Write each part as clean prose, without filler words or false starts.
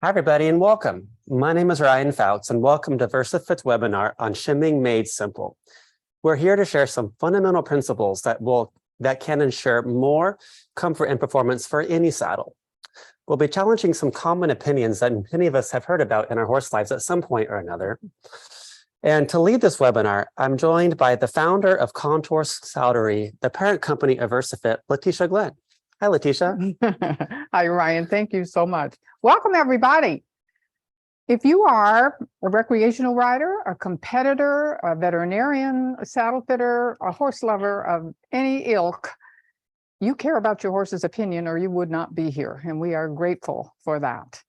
Hi, everybody, and welcome. My name is Ryan Fouts, and welcome to Versafit's webinar on Shimming Made Simple. We're here to share some fundamental principles that can ensure more comfort and performance for any saddle. We'll be challenging some common opinions that many of us have heard about in our horse lives at some point or another. And to lead this webinar, I'm joined by the founder of Contour Saddlery, the parent company of Versafit, Letitia Glenn. Hi, Letitia. Hi, Ryan. Thank you so much. Welcome, everybody. If you are a recreational rider, a competitor, a veterinarian, a saddle fitter, a horse lover of any ilk, you care about your horse's opinion or you would not be here. And we are grateful for that.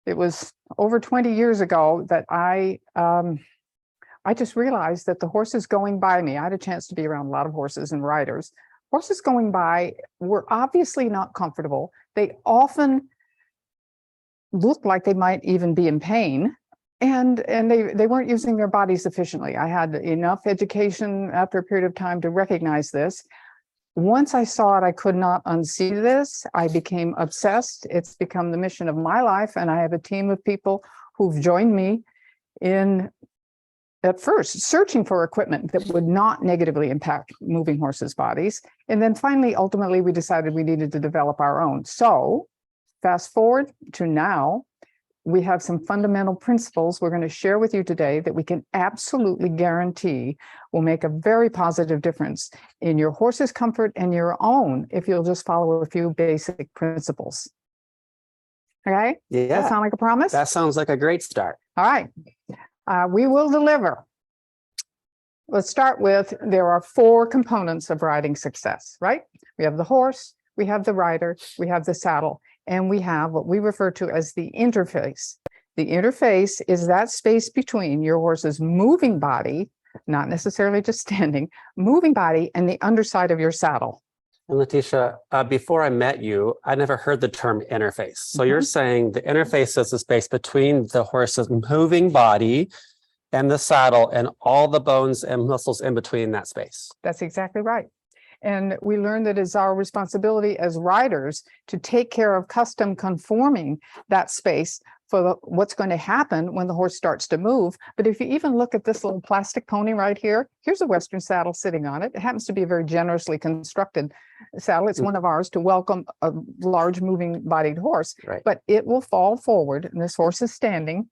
It was over 20 years ago that I just realized that the horses going by me, I had a chance to be around a lot of horses and riders. Horses going by were obviously not comfortable. They often looked like they might even be in pain, and they weren't using their bodies efficiently. I had enough education after a period of time to recognize this. Once I saw it, I could not unsee this. I became obsessed. It's become the mission of my life, and I have a team of people who've joined me in, at first, searching for equipment that would not negatively impact moving horses' bodies. And then finally, ultimately, we decided we needed to develop our own. So fast forward to now, we have some fundamental principles we're going to share with you today that we can absolutely guarantee will make a very positive difference in your horse's comfort and your own if you'll just follow a few basic principles. Okay? Yeah. That sound like a promise? That sounds like a great start. All right. We will deliver. Let's start with, there are 4 components of riding success, right? We have the horse, we have the rider, we have the saddle, and we have what we refer to as the interface. The interface is that space between your horse's moving body, not necessarily just standing, moving body, and the underside of your saddle. And Letitia, before I met you, I never heard the term interface. So you're saying the interface is the space between the horse's moving body and the saddle and all the bones and muscles in between that space. That's exactly right. And we learned that it's our responsibility as riders to take care of custom conforming that space for what's going to happen when the horse starts to move. But if you even look at this little plastic pony right here, here's a Western saddle sitting on it. It happens to be a very generously constructed saddle. It's one of ours to welcome a large moving bodied horse, Right. But it will fall forward, and this horse is standing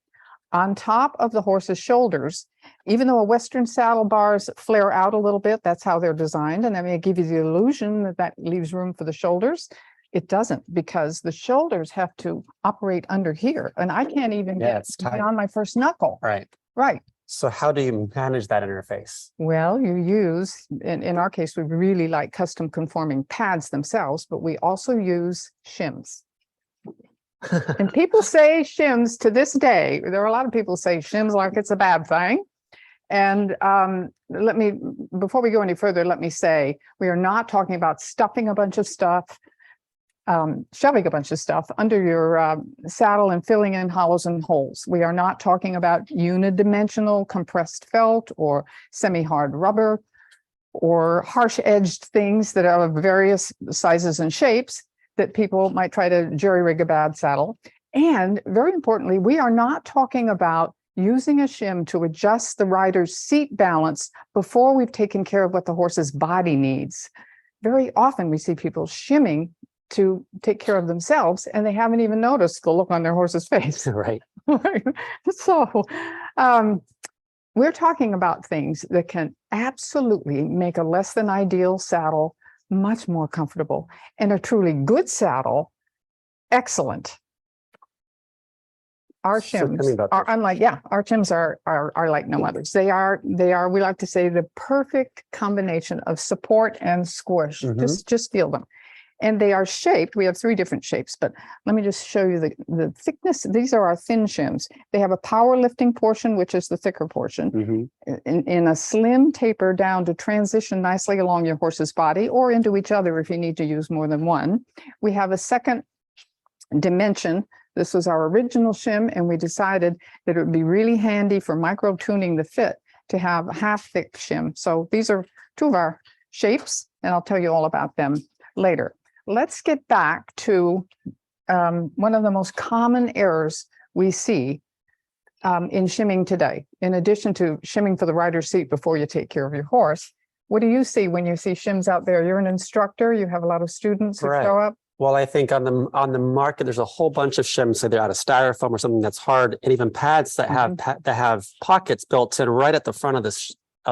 on top of the horse's shoulders. Even though a Western saddle bars flare out a little bit, that's how they're designed, and that may give you the illusion that that leaves room for the shoulders. It doesn't, because the shoulders have to operate under here, and I can't even get beyond my first knuckle. Right. Right. So how do you manage that interface? Well, you use, in our case, we really like custom conforming pads themselves, but we also use shims. And people say shims to this day. There are a lot of people say shims like it's a bad thing. And before we go any further, let me say, we are not talking about stuffing a bunch of stuff, shoving a bunch of stuff under your saddle and filling in hollows and holes. We are not talking about unidimensional compressed felt or semi-hard rubber or harsh-edged things that are of various sizes and shapes that people might try to jerry-rig a bad saddle. And very importantly, we are not talking about using a shim to adjust the rider's seat balance before we've taken care of what the horse's body needs. Very often we see people shimming to take care of themselves, and they haven't even noticed the look on their horse's face. Right. So we're talking about things that can absolutely make a less than ideal saddle much more comfortable, and a truly good saddle excellent. Our shims are unlike, our shims are like no others. They are, we like to say, the perfect combination of support and squish. Just feel them. And they are shaped. We have 3 different shapes, but let me just show you the thickness. These are our thin shims. They have a power lifting portion, which is the thicker portion, in a slim taper down to transition nicely along your horse's body or into each other if you need to use more than one. We have a second dimension. This was our original shim, and we decided that it would be really handy for micro tuning the fit to have half thick shim. So these are 2 of our shapes, and I'll tell you all about them later. Let's get back to one of the most common errors we see in shimming today, in addition to shimming for the rider's seat before you take care of your horse. What do you see when you see shims out there? You're an instructor, you have a lot of students who Right. show up. Well, I think on the market, there's a whole bunch of shims, so they're out of styrofoam or something that's hard, and even pads that have pockets built in right at the front of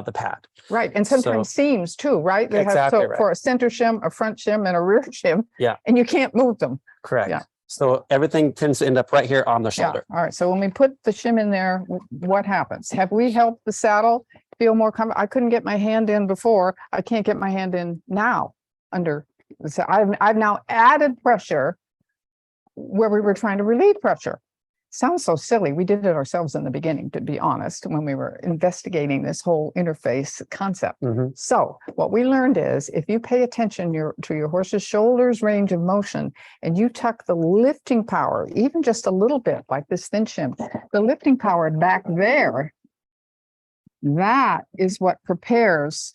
the pad. Right, and sometimes seams too, right? They have, Exactly so right. for a center shim, a front shim, and a rear shim. Yeah. And you can't move them. Correct. Yeah. So everything tends to end up right here on the shoulder. Yeah. All right. So when we put the shim in there, what happens? Have we helped the saddle feel more comfortable? I couldn't get my hand in before. I can't get my hand in now under the saddle. I've now added pressure where we were trying to relieve pressure. Sounds so silly. We did it ourselves in the beginning, to be honest, when we were investigating this whole interface concept. Mhm. So what we learned is if you pay attention to your horse's shoulders range of motion and you tuck the lifting power, even just a little bit like this thin shim, the lifting power back there, that is what prepares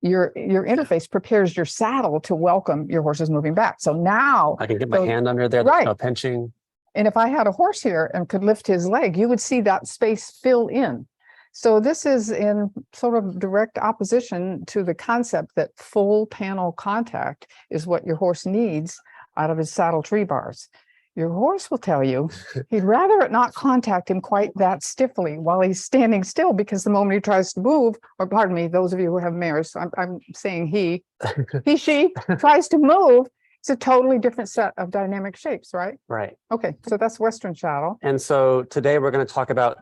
your interface, prepares your saddle to welcome your horses moving back. So now I can get my hand under there, there's no pinching. and if I had a horse here and could lift his leg, you would see that space fill in. So this is in sort of direct opposition to the concept that full panel contact is what your horse needs out of his saddle tree bars. Your horse will tell you he'd rather it not contact him quite that stiffly while he's standing still, because the moment he tries to move, or pardon me, those of you who have mares, I'm saying she tries to move, it's a totally different set of dynamic shapes, right? Right. Okay, so that's Western saddle. And so today we're going to talk about,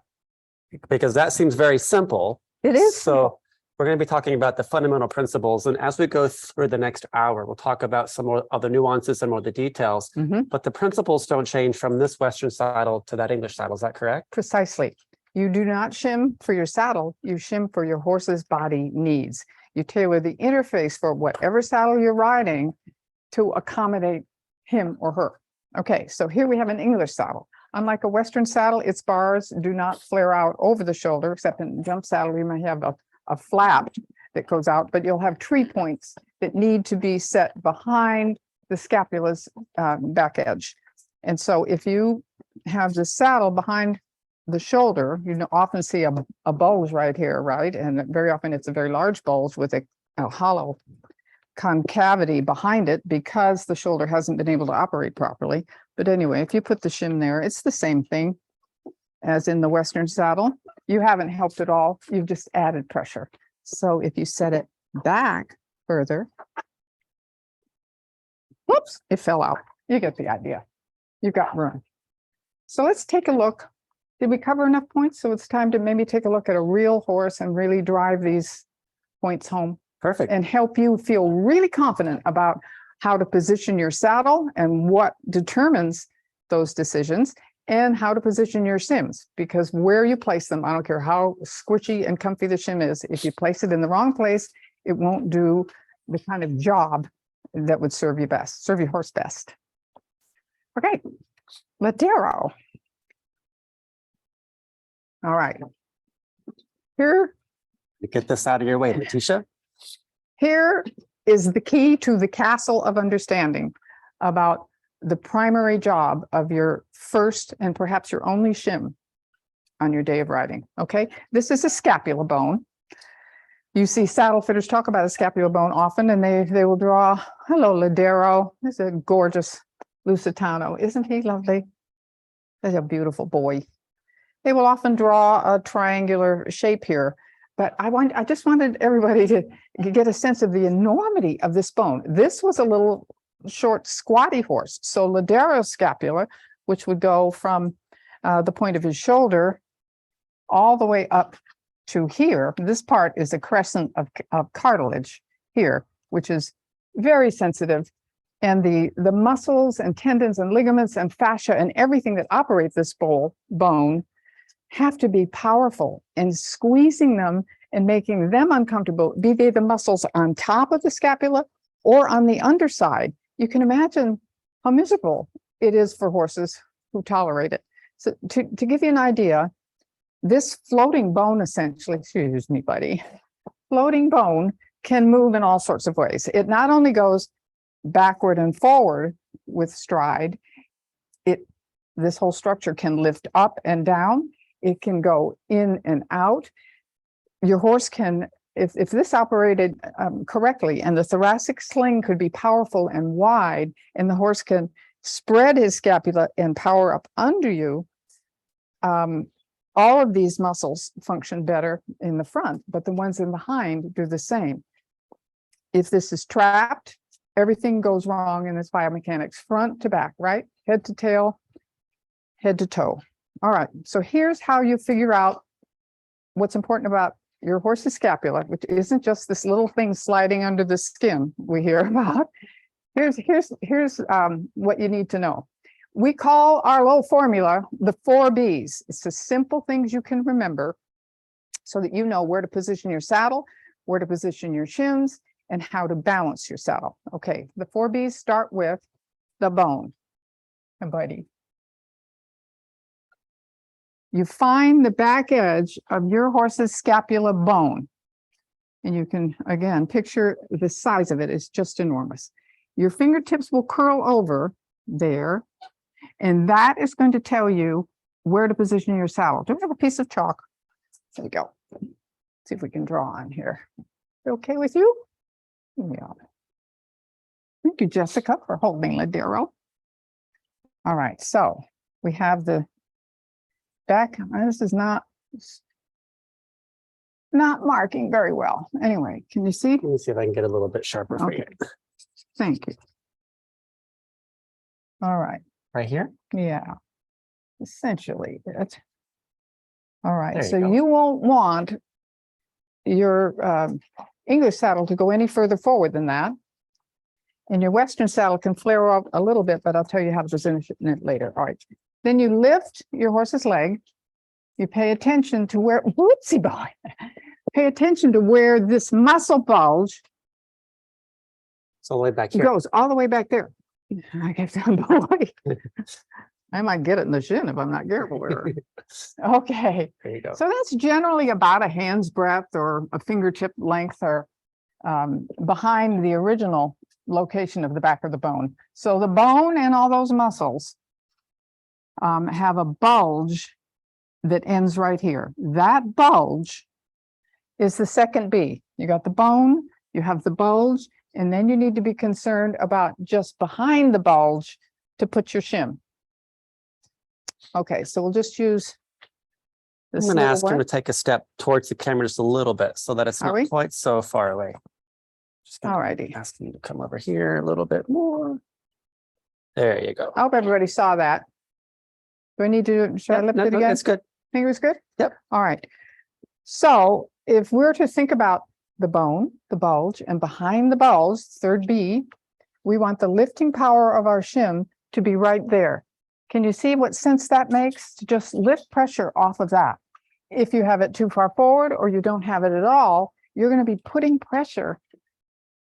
because that seems very simple. It is. So we're going to be talking about the fundamental principles. And as we go through the next hour, we'll talk about some more of the nuances and more of the details. Mhm. But the principles don't change from this Western saddle to that English saddle. Is that correct? Precisely. You do not shim for your saddle, you shim for your horse's body needs. You tailor the interface for whatever saddle you're riding to accommodate him or her. Okay, so here we have an English saddle. Unlike a Western saddle, its bars do not flare out over the shoulder, except in jump saddle, you might have a flap that goes out, but you'll have tree points that need to be set behind the scapula's back edge. And so if you have the saddle behind the shoulder, you often see a bulge right here, right? And very often it's a very large bulge with a hollow concavity behind it because the shoulder hasn't been able to operate properly. But anyway, if you put the shim there, it's the same thing as in the Western saddle. You haven't helped at all. You've just added pressure. So if you set it back further, whoops, it fell out. You get the idea. You've got room. So let's take a look. Did we cover enough points? So it's time to maybe take a look at a real horse and really drive these points home. Perfect. And help you feel really confident about how to position your saddle and what determines those decisions, and how to position your shims, because where you place them, I don't care how squishy and comfy the shim is, if you place it in the wrong place, it won't do the kind of job that would serve you best, serve your horse best. Okay, Ladero. All right. Get this out of your way, Letitia. Here is the key to the castle of understanding about the primary job of your first and perhaps your only shim on your day of riding. Okay, this is a scapula bone. You see saddle fitters talk about a scapula bone often, and they will draw, hello, Ladero. This is a gorgeous Lusitano. Isn't he lovely? He's a beautiful boy. They will often draw a triangular shape here. But I just wanted everybody to get a sense of the enormity of this bone. This was a little short, squatty horse. So Ladero's scapula, which would go from the point of his shoulder all the way up to here. This part is a crescent of cartilage here, which is very sensitive. And the muscles and tendons and ligaments and fascia and everything that operate this bone have to be powerful, and squeezing them and making them uncomfortable, be they the muscles on top of the scapula or on the underside. You can imagine how miserable it is for horses who tolerate it. So to give you an idea, this floating bone essentially, excuse me, buddy, floating bone can move in all sorts of ways. It not only goes backward and forward with stride. This whole structure can lift up and down. It can go in and out. Your horse can, if this operated correctly, and the thoracic sling could be powerful and wide, and the horse can spread his scapula and power up under you, all of these muscles function better in the front, but the ones in behind do the same. If this is trapped, everything goes wrong in this biomechanics, front to back, right? Head to tail, head to toe. All right, so here's how you figure out what's important about your horse's scapula, which isn't just this little thing sliding under the skin we hear about. Here's what you need to know. We call our little formula the 4 Bs. It's the simple things you can remember so that you know where to position your saddle, where to position your shims, and how to balance your saddle. Okay, the 4 Bs start with the bone. And buddy, you find the back edge of your horse's scapula bone. And you can, again, picture the size of it. It's just enormous. Your fingertips will curl over there, and that is going to tell you where to position your saddle. Do we have a piece of chalk? There we go. See if we can draw on here. Okay with you? Yeah. Thank you, Jessica, for holding Ladero. All right, so we have the back. This is not marking very well. Anyway, can you see? Let me see if I can get a little bit sharper for you. Thank you. All right. Right here? Yeah. Essentially it. All right. There you So go. you won't want your English saddle to go any further forward than that. And your Western saddle can flare up a little bit, but I'll tell you how to position it later. All right. Then you lift your horse's leg. You pay attention to where, whoopsie boy, pay attention to where this muscle bulge It's all the way back here. goes all the way back there. I guess I might get it in the shin if I'm not careful here. Okay. There you go. So that's generally about a hand's breadth or a fingertip length or behind the original location of the back of the bone. So the bone and all those muscles have a bulge that ends right here. That bulge is the second B. You got the bone, you have the bulge, and then you need to be concerned about just behind the bulge to put your shim. Okay, so we'll just use this. I'm going to little ask him one. to take a step towards the camera just a little bit so that it's Are not we? quite so far away. Just All righty. ask him to come over here a little bit more. There you go. I hope everybody saw that. Do I need to, should I Yep, lift no, it no, again? It's good. Fingers good? Yep. All right. So if we're to think about the bone, the bulge, and behind the bulge, third B, we want the lifting power of our shim to be right there. Can you see what sense that makes? To just lift pressure off of that. If you have it too far forward or you don't have it at all, you're going to be putting pressure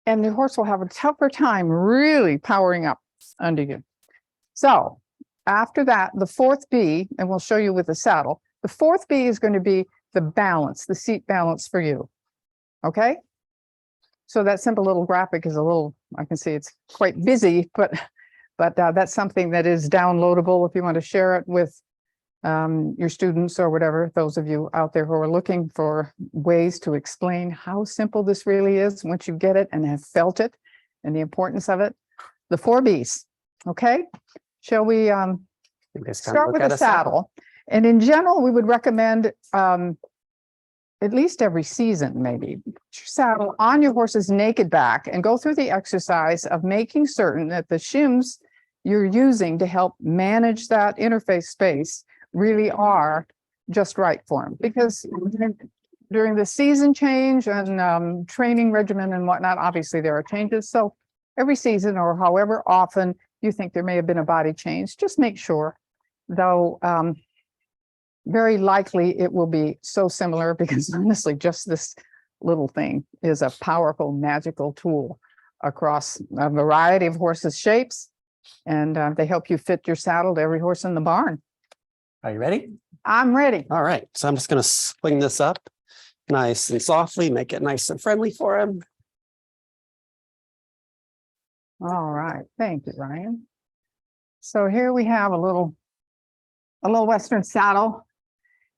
and the horse will have a tougher time really powering up under you. So after that, the fourth B, and we'll show you with the saddle, the fourth B is going to be the balance, the seat balance for you. Okay? So that simple little graphic is a little, I can see it's quite busy, but that's something that is downloadable if you want to share it with your students or whatever, those of you out there who are looking for ways to explain how simple this really is once you get it and have felt it and the importance of it. The 4 Bs. Okay? Shall we start with a saddle? And in general, we would recommend at least every season, maybe, put your saddle on your horse's naked back and go through the exercise of making certain that the shims you're using to help manage that interface space really are just right for him. Because during the season change and training regimen and whatnot, obviously there are changes. So every season or however often you think there may have been a body change, just make sure, though very likely it will be so similar because honestly, just this little thing is a powerful, magical tool across a variety of horses' shapes. And they help you fit your saddle to every horse in the barn. Are you ready? I'm ready. All right. So I'm just going to swing this up nice and softly, make it nice and friendly for him. All right. Thank you, Ryan. So here we have a little Western saddle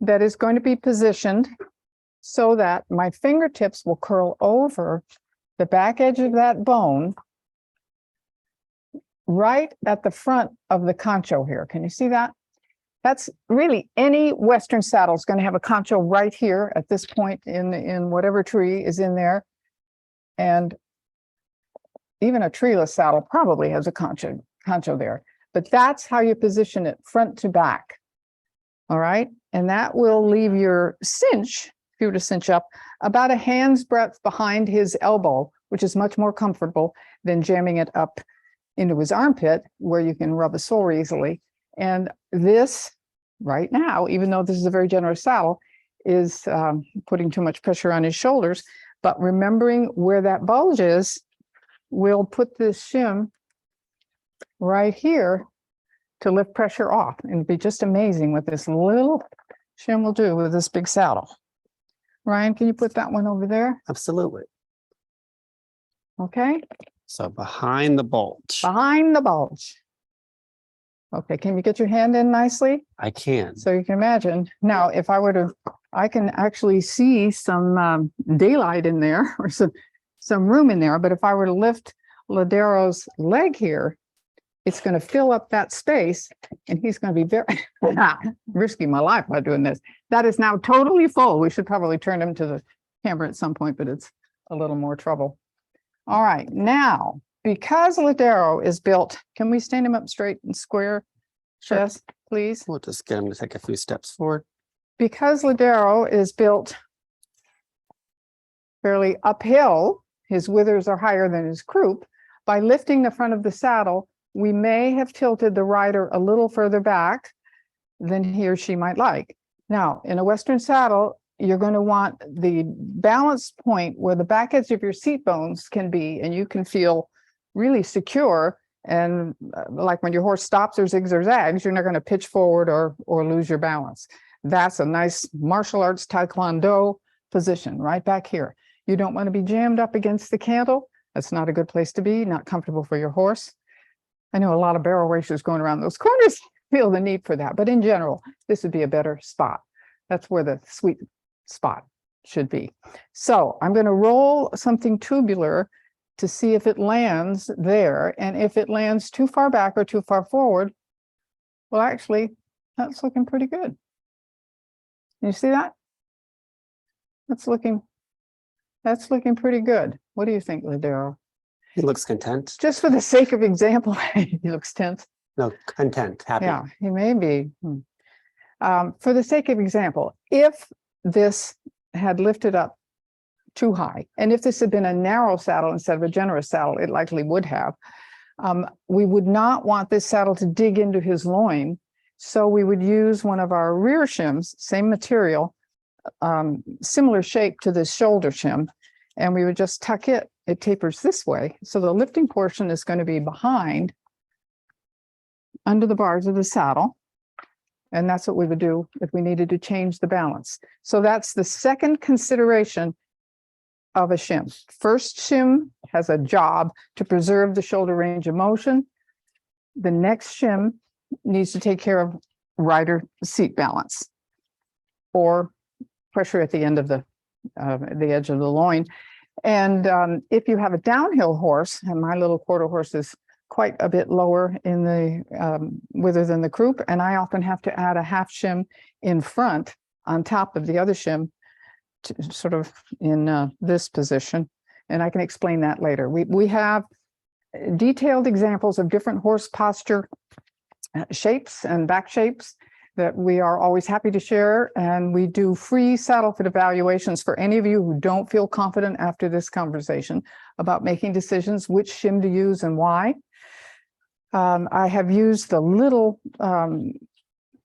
that is going to be positioned so that my fingertips will curl over the back edge of that bone right at the front of the concho here. Can you see that? That's really any Western saddle is going to have a concho right here at this point in whatever tree is in there. And even a treeless saddle probably has a concho there. But that's how you position it front to back. All right. And that will leave your cinch, if you were to cinch up, about a hand's breadth behind his elbow, which is much more comfortable than jamming it up into his armpit where you can rub a sore easily. And this right now, even though this is a very generous saddle, is putting too much pressure on his shoulders. But remembering where that bulge is, we'll put this shim right here to lift pressure off. And it'd be just amazing what this little shim will do with this big saddle. Ryan, can you put that one over there? Absolutely. Okay. So behind the bulge. Behind the bulge. Okay, can you get your hand in nicely? I can. So you can imagine. Now, if I were to, I can actually see some daylight in there or some room in there. But if I were to lift Ladero's leg here, it's going to fill up that space and he's going to be very risking my life by doing this. That is now totally full. We should probably turn him to the camera at some point, but it's a little more trouble. All right, now, because Ladero is built, can we stand him up straight and square? Sure. Yes, please. We'll just get him to take a few steps forward. Because Ladero is built fairly uphill, his withers are higher than his croup. By lifting the front of the saddle, we may have tilted the rider a little further back than he or she might like. Now, in a Western saddle, you're going to want the balance point where the back edge of your seat bones can be, and you can feel really secure. And like when your horse stops or zigs or zags, you're not going to pitch forward or lose your balance. That's a nice martial arts taekwondo position right back here. You don't want to be jammed up against the cantle. That's not a good place to be, not comfortable for your horse. I know a lot of barrel racers going around those corners feel the need for that, but in general, this would be a better spot. That's where the sweet spot should be. So I'm going to roll something tubular to see if it lands there. And if it lands too far back or too far forward, well, actually, that's looking pretty good. You see that? That's looking pretty good. What do you think, Ladero? He looks content. Just for the sake of example, he looks tense. No, content, happy. Yeah, he may be. For the sake of example, if this had lifted up too high, and if this had been a narrow saddle instead of a generous saddle, it likely would have, we would not want this saddle to dig into his loin. So we would use one of our rear shims, same material, similar shape to this shoulder shim, and we would just tuck it. It tapers this way. So the lifting portion is going to be behind, under the bars of the saddle. And that's what we would do if we needed to change the balance. So that's the second consideration of a shim. First shim has a job to preserve the shoulder range of motion. The next shim needs to take care of rider seat balance or pressure at the end of the edge of the loin. And if you have a downhill horse, and my little quarter horse is quite a bit lower in the wither than the croup, and I often have to add a half shim in front on top of the other shim, to, sort of in this position, and I can explain that later. We have detailed examples of different horse posture shapes and back shapes that we are always happy to share, and we do free saddle fit evaluations for any of you who don't feel confident after this conversation about making decisions which shim to use and why. I have used the little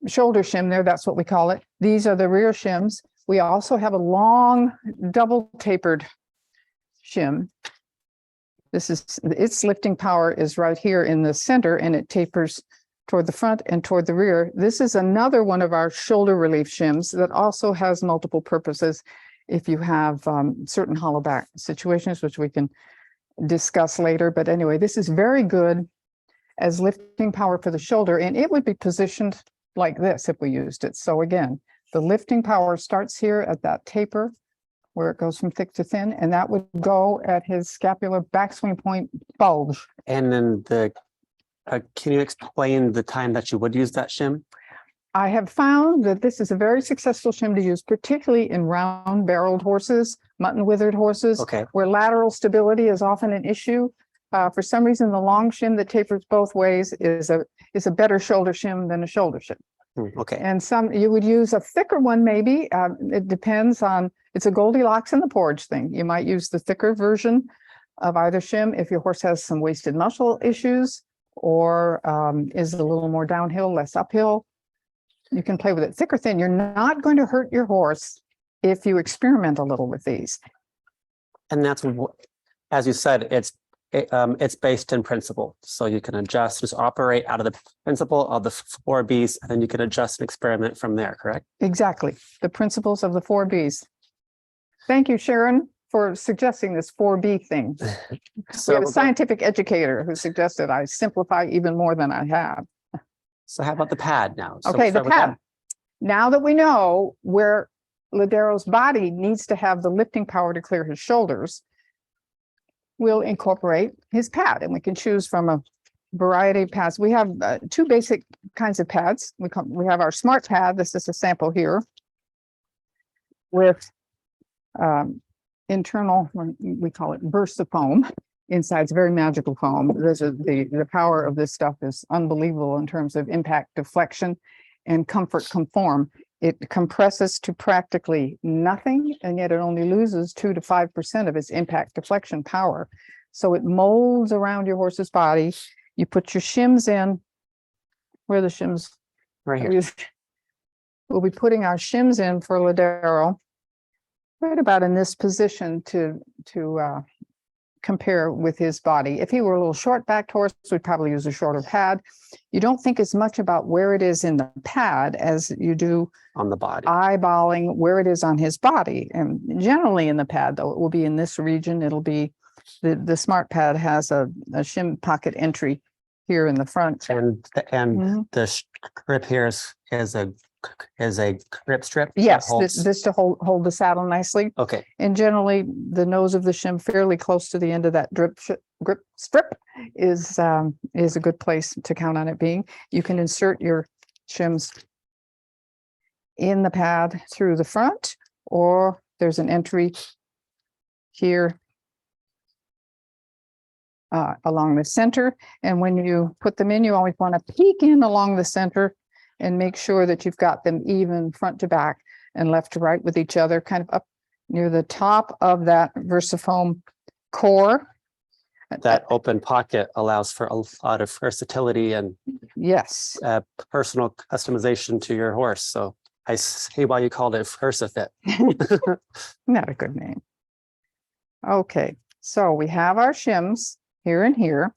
shoulder shim there, that's what we call it. These are the rear shims. We also have a long double tapered shim. This is, its lifting power is right here in the center, and it tapers toward the front and toward the rear. This is another one of our shoulder relief shims that also has multiple purposes if you have certain hollow back situations, which we can discuss later. But anyway, this is very good as lifting power for the shoulder, and it would be positioned like this if we used it. So again, the lifting power starts here at that taper where it goes from thick to thin, and that would go at his scapular backswing point bulge. And then can you explain the time that you would use that shim? I have found that this is a very successful shim to use, particularly in round barreled horses, mutton withered horses, Okay. where lateral stability is often an issue. For some reason, the long shim that tapers both ways is a better shoulder shim than a shoulder shim. Okay. And you would use a thicker one, maybe. It depends on, it's a Goldilocks and the porridge thing. You might use the thicker version of either shim if your horse has some wasted muscle issues or is a little more downhill, less uphill. You can play with it thick or thin. You're not going to hurt your horse if you experiment a little with these. And that's, as you said, it's based in principle. So you can adjust, just operate out of the principle of the 4 Bs, and then you can adjust and experiment from there, correct? Exactly. The principles of the 4 Bs. Thank you, Sharon, for suggesting this 4B thing. We have a scientific educator who suggested I simplify even more than I have. So how about the pad now? So Okay, the start with pad. that. Now that we know where Ladero's body needs to have the lifting power to clear his shoulders, we'll incorporate his pad, and we can choose from a variety of pads. We have 2 basic kinds of pads. We have our smart pad. This is a sample here with internal, we call it Versafoam. Inside, it's very magical foam. The power of this stuff is unbelievable in terms of impact deflection and comfort conform. It compresses to practically nothing, and yet it only loses 2 to 5% of its impact deflection power. So it molds around your horse's body. You put your shims in. Where are the shims? Right here. We'll be putting our shims in for Ladero right about in this position to compare with his body. If he were a little short-backed horse, we'd probably use a shorter pad. You don't think as much about where it is in the pad as you do On the body. eyeballing where it is on his body. And generally in the pad, though, it will be in this region. It'll be the smart pad has a shim pocket entry here in the front. And the strip here is a grip strip. that Yes, holds- this to hold the saddle nicely. Okay. And generally, the nose of the shim fairly close to the end of that grip strip is a good place to count on it being. You can insert your shims in the pad through the front, or there's an entry here along the center. And when you put them in, you always want to peek in along the center and make sure that you've got them even front to back and left to right with each other, kind of up near the top of that Versafoam core. That open pocket allows for a lot of versatility and Yes, personal customization to your horse. So I see why you called it Versafit. not a good name. Okay, so we have our shims here and here.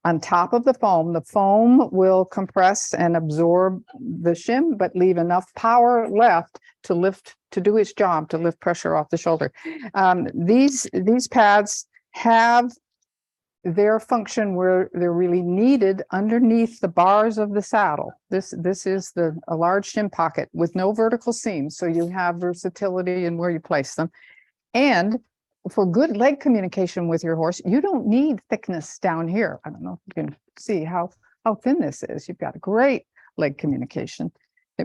On top of the foam will compress and absorb the shim, but leave enough power left to do its job, to lift pressure off the shoulder. These pads have their function where they're really needed underneath the bars of the saddle. This is a large shim pocket with no vertical seams, so you have versatility in where you place them. And for good leg communication with your horse, you don't need thickness down here. I don't know if you can see how thin this is. You've got great leg communication.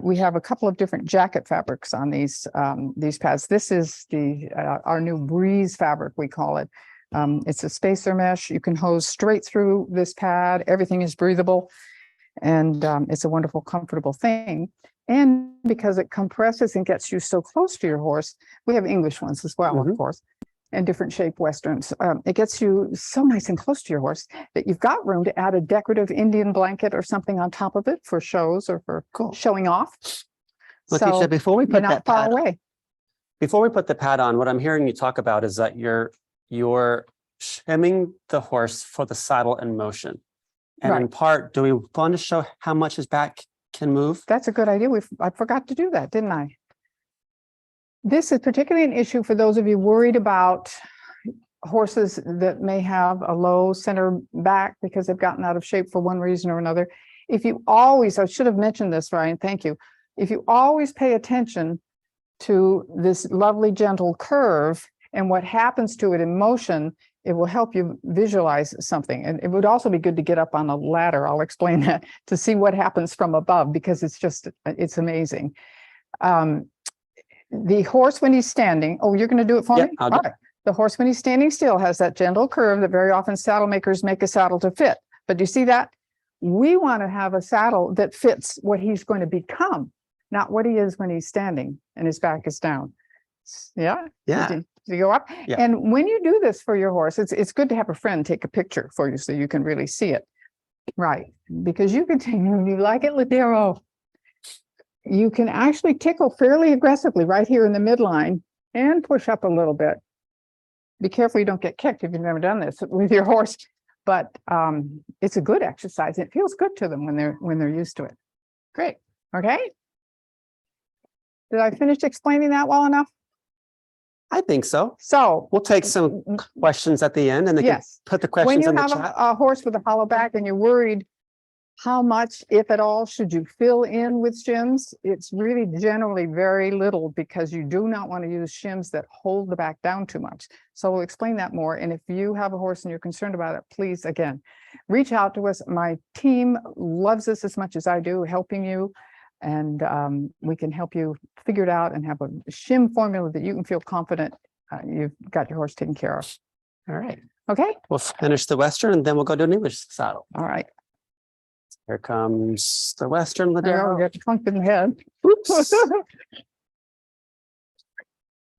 We have a couple of different jacket fabrics on these pads. This is our new Breeze fabric, we call it. It's a spacer mesh. You can hose straight through this pad. Everything is breathable, and it's a wonderful, comfortable thing. And because it compresses and gets you so close to your horse, we have English ones as well, of course, and different shape Westerns. It gets you so nice and close to your horse that you've got room to add a decorative Indian blanket or something on top of it for shows or for showing off. Letitia, before we You're put not that far pad, away. before we put the pad on, what I'm hearing you talk about is that you're shimming the horse for the saddle in motion. And in part, do we want to show how much his back can move? That's a good idea. I forgot to do that, didn't I? This is particularly an issue for those of you worried about horses that may have a low center back because they've gotten out of shape for one reason or another. If you always, I should have mentioned this, Ryan, thank you. If you always pay attention to this lovely gentle curve and what happens to it in motion, it will help you visualize something. And it would also be good to get up on a ladder, I'll explain that, to see what happens from above, because it's amazing. The horse when he's standing, oh, you're going to do it for me? I'll do it. The horse when he's standing still has that gentle curve that very often saddle makers make a saddle to fit. But do you see that? We want to have a saddle that fits what he's going to become, not what he is when he's standing and his back is down. Yeah? Yeah. Did you go up? Yeah. And when you do this for your horse, it's good to have a friend take a picture for you so you can really see it. Right. Because you can take, you like it, Ladero, you can actually tickle fairly aggressively right here in the midline and push up a little bit. Be careful you don't get kicked if you've never done this with your horse, but it's a good exercise. It feels good to them when they're used to it. Great. Okay. Did I finish explaining that well enough? I think so. So We'll take some questions at the end, and they can yes, put the when questions you in the have chat. a horse with a hollow back and you're worried how much, if at all, should you fill in with shims? It's really generally very little, because you do not want to use shims that hold the back down too much. So we'll explain that more. And if you have a horse and you're concerned about it, please, again, reach out to us. My team loves this as much as I do, helping you. And we can help you figure it out and have a shim formula that you can feel confident you've got your horse taken care of. All right. Okay. We'll finish the Western, and then we'll go to an English saddle. All right. Here comes the Western. There, we get clunked in the head. Oops.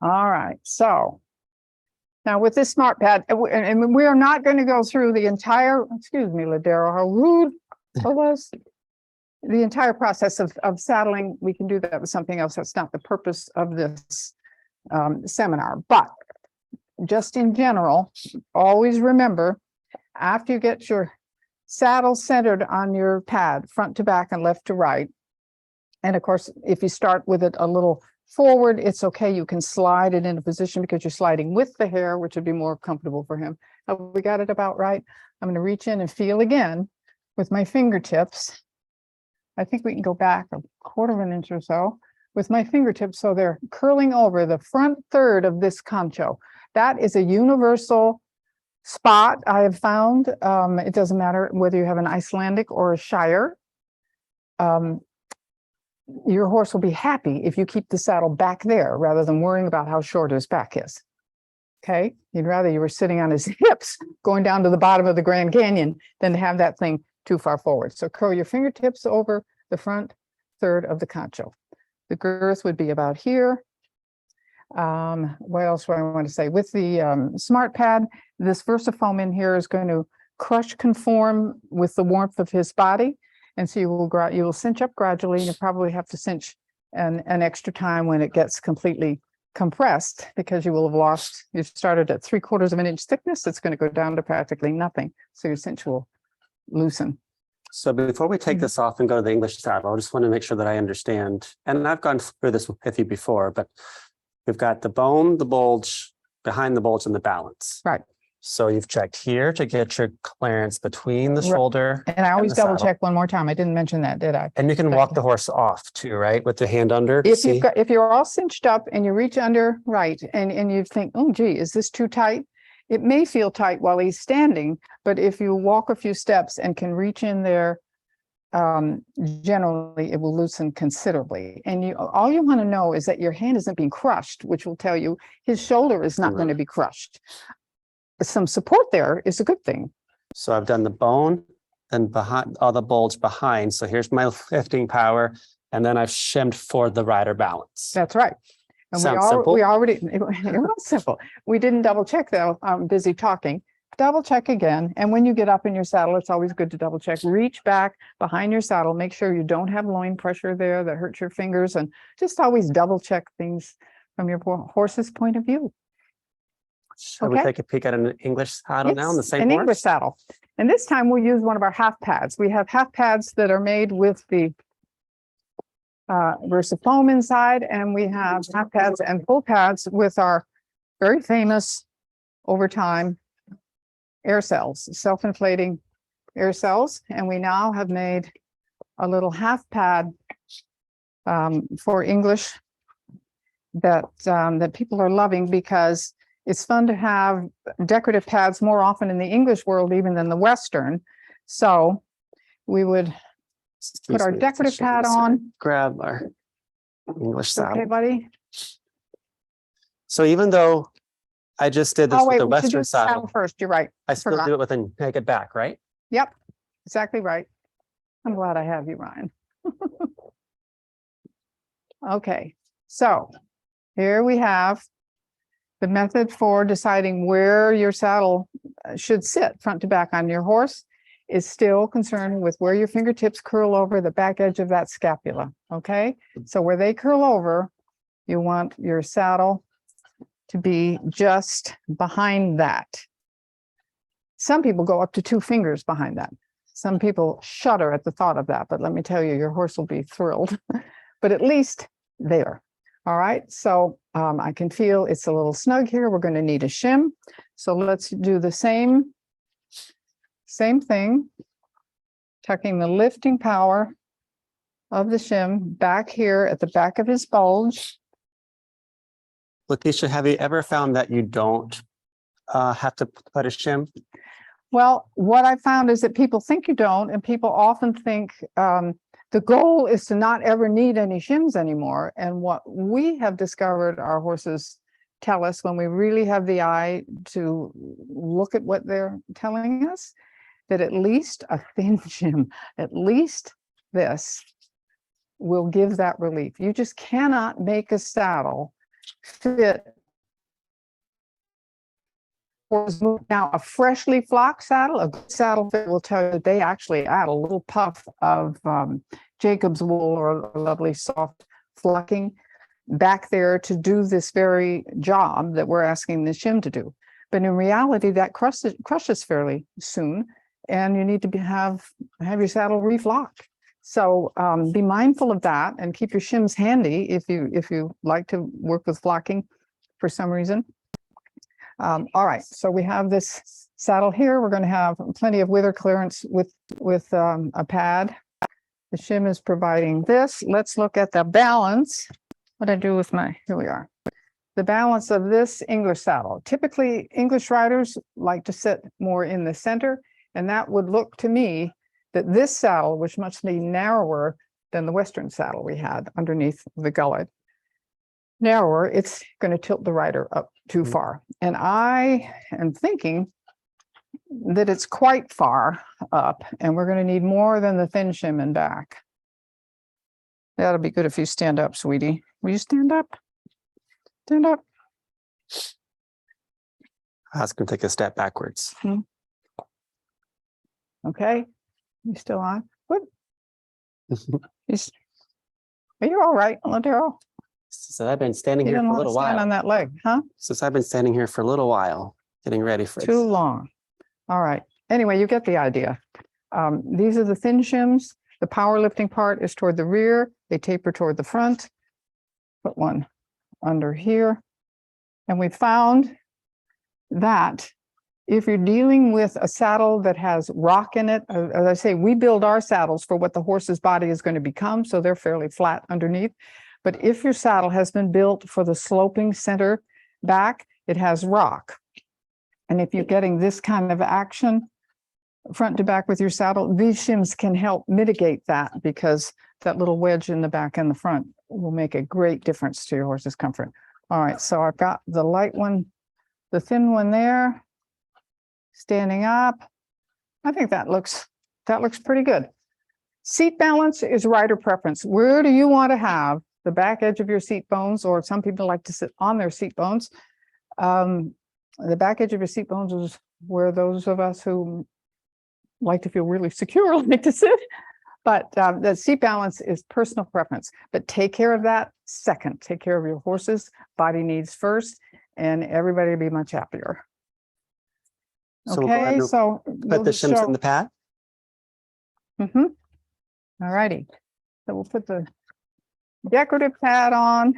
All right. So now with this smart pad, and we are not going to go through the entire, excuse me, Ladero, how rude I was. The entire process of saddling. We can do that with something else. That's not the purpose of this seminar. But just in general, always remember, after you get your saddle centered on your pad, front to back and left to right. And of course, if you start with it a little forward, it's okay. You can slide it into position because you're sliding with the hair, which would be more comfortable for him. Have we got it about right? I'm going to reach in and feel again with my fingertips. I think we can go back a quarter of an inch or so with my fingertips, so they're curling over the front third of this concho. That is a universal spot I have found. It doesn't matter whether you have an Icelandic or a Shire. Your horse will be happy if you keep the saddle back there rather than worrying about how short his back is. Okay, you'd rather you were sitting on his hips going down to the bottom of the Grand Canyon than to have that thing too far forward. So curl your fingertips over the front third of the concho. The girth would be about here. What else do I want to say? With the smart pad, this Versafoam in here is going to crush conform with the warmth of his body. And so you will cinch up gradually. You probably have to cinch an extra time when it gets completely compressed, because you will have lost, you've started at 3/4 of an inch thickness. It's going to go down to practically nothing. So your cinch will loosen. So before we take this off and go to the English saddle, I just want to make sure that I understand. And I've gone through this with you before, but we've got the bone, the bulge, behind the bulge, and the balance. Right. So you've checked here to get your clearance between the shoulder. And I always the double saddle. check one more time. I didn't mention that, did I? And you can walk the horse off too, right? With the hand under. If you're all cinched up and you reach under, right, and you think, oh, gee, is this too tight? It may feel tight while he's standing, but if you walk a few steps and can reach in there, generally it will loosen considerably. And all you want to know is that your hand isn't being crushed, which will tell you his shoulder is not going to be crushed. Some support there is a good thing. So I've done the bone, then behind all the bulge behind. So here's my lifting power, and then I've shimmed for the rider balance. That's right. And Sounds simple. we already, it was simple. We didn't double check though. I'm busy talking. Double check again. And when you get up in your saddle, it's always good to double check. Reach back behind your saddle. Make sure you don't have loin pressure there that hurts your fingers, and just always double check things from your horse's point of view. Shall we take a peek at an English saddle now on the same an horse? English saddle. And this time we'll use one of our half pads. We have half pads that are made with the Versafoam inside, and we have half pads and full pads with our very famous over time air cells, self-inflating air cells. And we now have made a little half pad for English that that people are loving, because it's fun to have decorative pads more often in the English world even than the Western. So we would put our decorative pad on. Grab our English Okay, saddle. buddy. So even though I just did this Oh, with wait, the we should do Western the saddle saddle, first. You're right. I still forgot. do it with a naked back, right? Yep, exactly right. I'm glad I have you, Ryan. Okay, so here we have the method for deciding where your saddle should sit front to back on your horse is still concerned with where your fingertips curl over the back edge of that scapula. Okay, so where they curl over, you want your saddle to be just behind that. Some people go up to 2 fingers behind that. Some people shudder at the thought of that, but let me tell you, your horse will be thrilled. But at least there. All right, so I can feel it's a little snug here. We're going to need a shim. So let's do the same thing, tucking the lifting power of the shim back here at the back of his bulge. Letitia, have you ever found that you don't have to put a shim? Well, what I found is that people think you don't, and people often think the goal is to not ever need any shims anymore. And what we have discovered our horses tell us when we really have the eye to look at what they're telling us, that at least a thin shim, at least this, will give that relief. You just cannot make a saddle fit. Now, a freshly flocked saddle, a good saddle fit will tell you that they actually add a little puff of Jacob's wool or a lovely soft flocking back there to do this very job that we're asking the shim to do. But in reality, that crushes fairly soon, and you need to have your saddle reflocked. So be mindful of that and keep your shims handy if you like to work with flocking for some reason. All right, so we have this saddle here. We're going to have plenty of wither clearance with a pad. The shim is providing this. Let's look at the balance. What I do with here we are. The balance of this English saddle. Typically, English riders like to sit more in the center, and that would look to me that this saddle, which must be narrower than the Western saddle we had underneath the gullet, narrower, it's going to tilt the rider up too far. And I am thinking that it's quite far up, and we're going to need more than the thin shim in back. That'll be good if you stand up, sweetie. Will you stand up? Stand up. I was going to take a step backwards. Okay. You still on? Good. Are you all right, Ladero? So I've been standing You here didn't for a want to little stand while. on that leg, huh? Since I've been standing here for a little while, getting ready for Too long. All right. Anyway, you get the idea. These are the thin shims. The powerlifting part is toward the rear. They taper toward the front. Put one under here. And we found that if you're dealing with a saddle that has rock in it, as I say, we build our saddles for what the horse's body is going to become, so they're fairly flat underneath. But if your saddle has been built for the sloping center back, it has rock. And if you're getting this kind of action front to back with your saddle, these shims can help mitigate that, because that little wedge in the back and the front will make a great difference to your horse's comfort. All right, so I've got the light one, the thin one there, standing up. I think that looks pretty good. Seat balance is rider preference. Where do you want to have the back edge of your seat bones, or some people like to sit on their seat bones? The back edge of your seat bones is where those of us who like to feel really secure like to sit. But the seat balance is personal preference. But take care of that second. Take care of your horse's body needs first, and everybody will be much happier. So we'll go ahead Okay, and so put the shims in the pad. All righty. So we'll put the decorative pad on.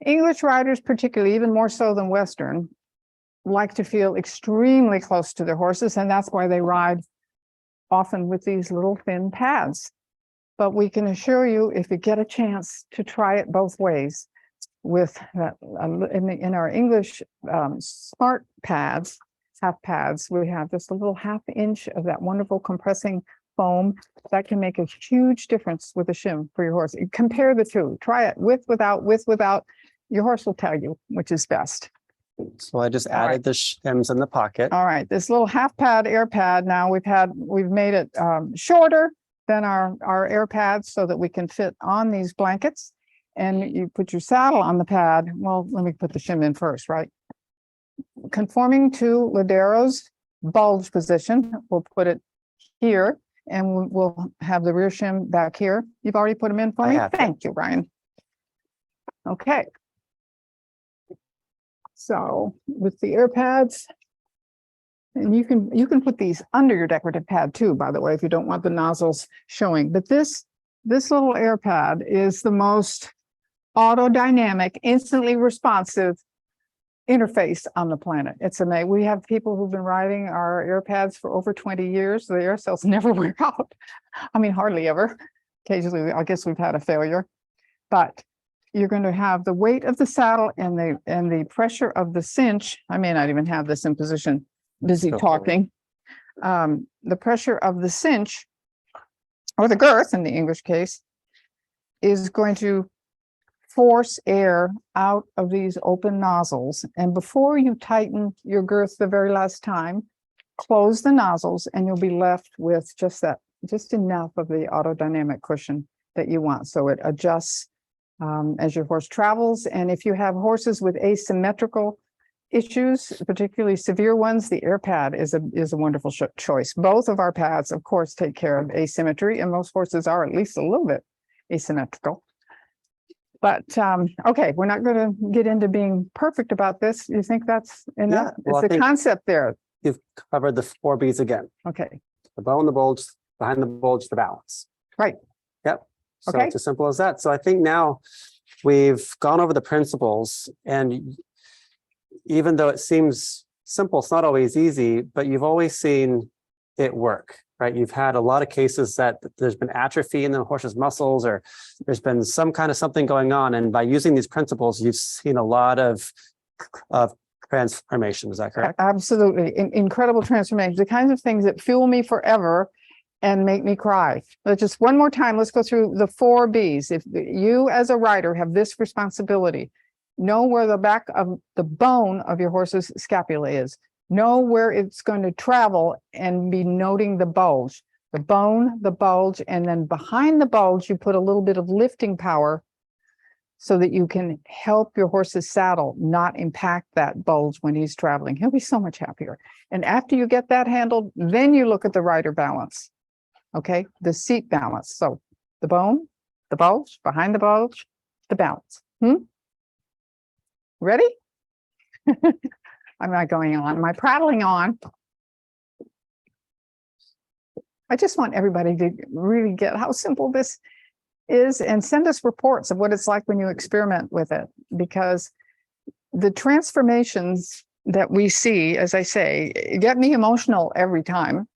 English riders, particularly, even more so than Western, like to feel extremely close to their horses, and that's why they ride often with these little thin pads. But we can assure you, if you get a chance to try it both ways, with in our English smart pads, half pads, we have just a little 1/2 inch of that wonderful compressing foam that can make a huge difference with a shim for your horse. Compare the two. Try it with, without. Your horse will tell you which is best. So I just All right. added the shims in the pocket. All right, this little half pad air pad. Now we've made it shorter than our air pads so that we can fit on these blankets. And you put your saddle on the pad. Well, let me put the shim in first, right? Conforming to Ladero's bulge position, we'll put it here, and we'll have the rear shim back here. You've already put them in for me? Thank you, Ryan. Okay. So with the air pads, and you can put these under your decorative pad too, by the way, if you don't want the nozzles showing. But this little air pad is the most autodynamic, instantly responsive interface on the planet. It's amazing. We have people who've been riding our air pads for over 20 years. The air cells never wear out. I mean, hardly ever. Occasionally, I guess we've had a failure, but you're going to have the weight of the saddle and the pressure of the cinch. I may not even have this in position, busy talking. The pressure of the cinch, or the girth in the English case, is going to force air out of these open nozzles. And before you tighten your girth the very last time, close the nozzles and you'll be left with just enough of the autodynamic cushion that you want. So it adjusts as your horse travels. And if you have horses with asymmetrical issues, particularly severe ones, the air pad is a wonderful choice. Both of our pads, of course, take care of asymmetry, and most horses are at least a little bit asymmetrical. But okay, we're not going to get into being perfect about this. You think that's enough? Yeah, well, it's the concept there. You've covered the 4 B's again. Okay. The bone, the bulge, behind the bulge, the balance. Right. Yep. So Okay. it's as simple as that. So I think now we've gone over the principles, and even though it seems simple, it's not always easy, but you've always seen it work, right? You've had a lot of cases that there's been atrophy in the horse's muscles, or there's been some kind of something going on. And by using these principles, you've seen a lot of transformation. Is that correct? Absolutely. Incredible transformation. The kinds of things that fuel me forever and make me cry. But just one more time, let's go through the 4 B's. If you as a rider have this responsibility, know where the back of the bone of your horse's scapula is. Know where it's going to travel and be noting the bulge. The bone, the bulge, and then behind the bulge, you put a little bit of lifting power so that you can help your horse's saddle not impact that bulge when he's traveling. He'll be so much happier. And after you get that handled, then you look at the rider balance. Okay, the seat balance. So the bone, the bulge, behind the bulge, the balance. Ready? I'm not going on. Am I prattling on? I just want everybody to really get how simple this is and send us reports of what it's like when you experiment with it, because the transformations that we see, as I say, get me emotional every time.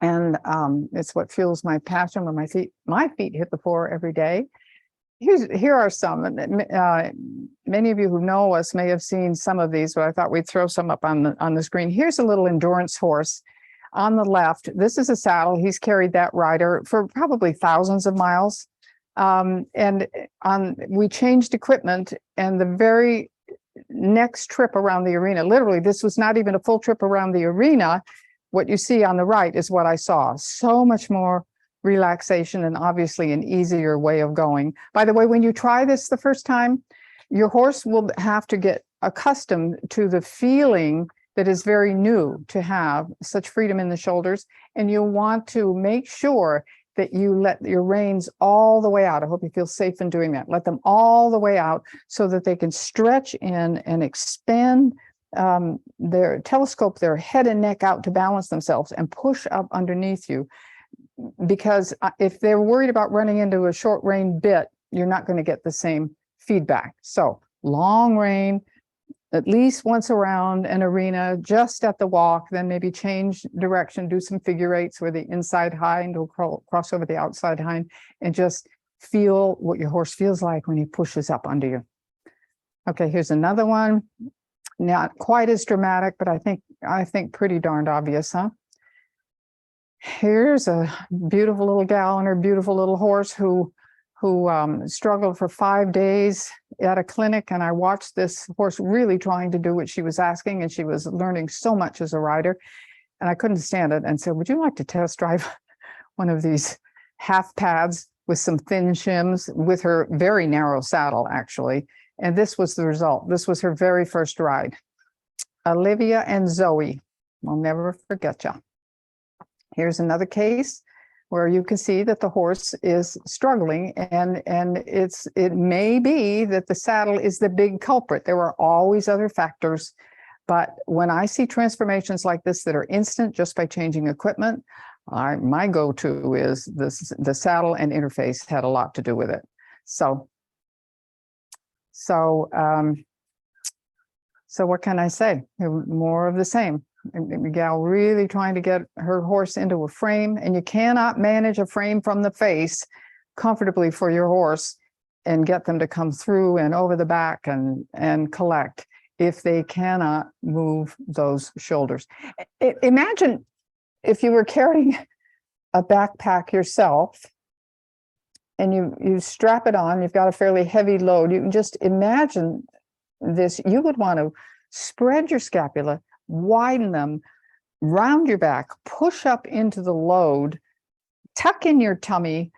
And it's what fuels my passion when my feet hit the floor every day. Here are some. Many of you who know us may have seen some of these, but I thought we'd throw some up on the screen. Here's a little endurance horse on the left. This is a saddle. He's carried that rider for probably thousands of miles. We changed equipment, and the very next trip around the arena, literally, this was not even a full trip around the arena. What you see on the right is what I saw. So much more relaxation and obviously an easier way of going. By the way, when you try this the first time, your horse will have to get accustomed to the feeling that is very new to have such freedom in the shoulders. And you'll want to make sure that you let your reins all the way out. I hope you feel safe in doing that. Let them all the way out so that they can stretch in and expand telescope their head and neck out to balance themselves and push up underneath you. Because if they're worried about running into a short rein bit, you're not going to get the same feedback. So long rein, at least once around an arena, just at the walk, then maybe change direction, do some figure eights where the inside hind will cross over the outside hind, and just feel what your horse feels like when he pushes up under you. Okay, here's another one. Not quite as dramatic, but I think pretty darned obvious, huh? Here's a beautiful little gal and her beautiful little horse who struggled for 5 days at a clinic, and I watched this horse really trying to do what she was asking, and she was learning so much as a rider, and I couldn't stand it, and said, would you like to test drive one of these half pads with some thin shims with her very narrow saddle, actually? And this was the result. This was her very first ride. Olivia and Zoe, I'll never forget you. Here's another case where you can see that the horse is struggling, and it may be that the saddle is the big culprit. There are always other factors, but when I see transformations like this that are instant just by changing equipment, my go-to is the saddle and interface had a lot to do with it. So what can I say? More of the same. A gal really trying to get her horse into a frame, and you cannot manage a frame from the face comfortably for your horse and get them to come through and over the back and collect if they cannot move those shoulders. Imagine if you were carrying a backpack yourself and you strap it on, you've got a fairly heavy load. You can just imagine this. You would want to spread your scapula, widen them, round your back, push up into the load, tuck in your tummy.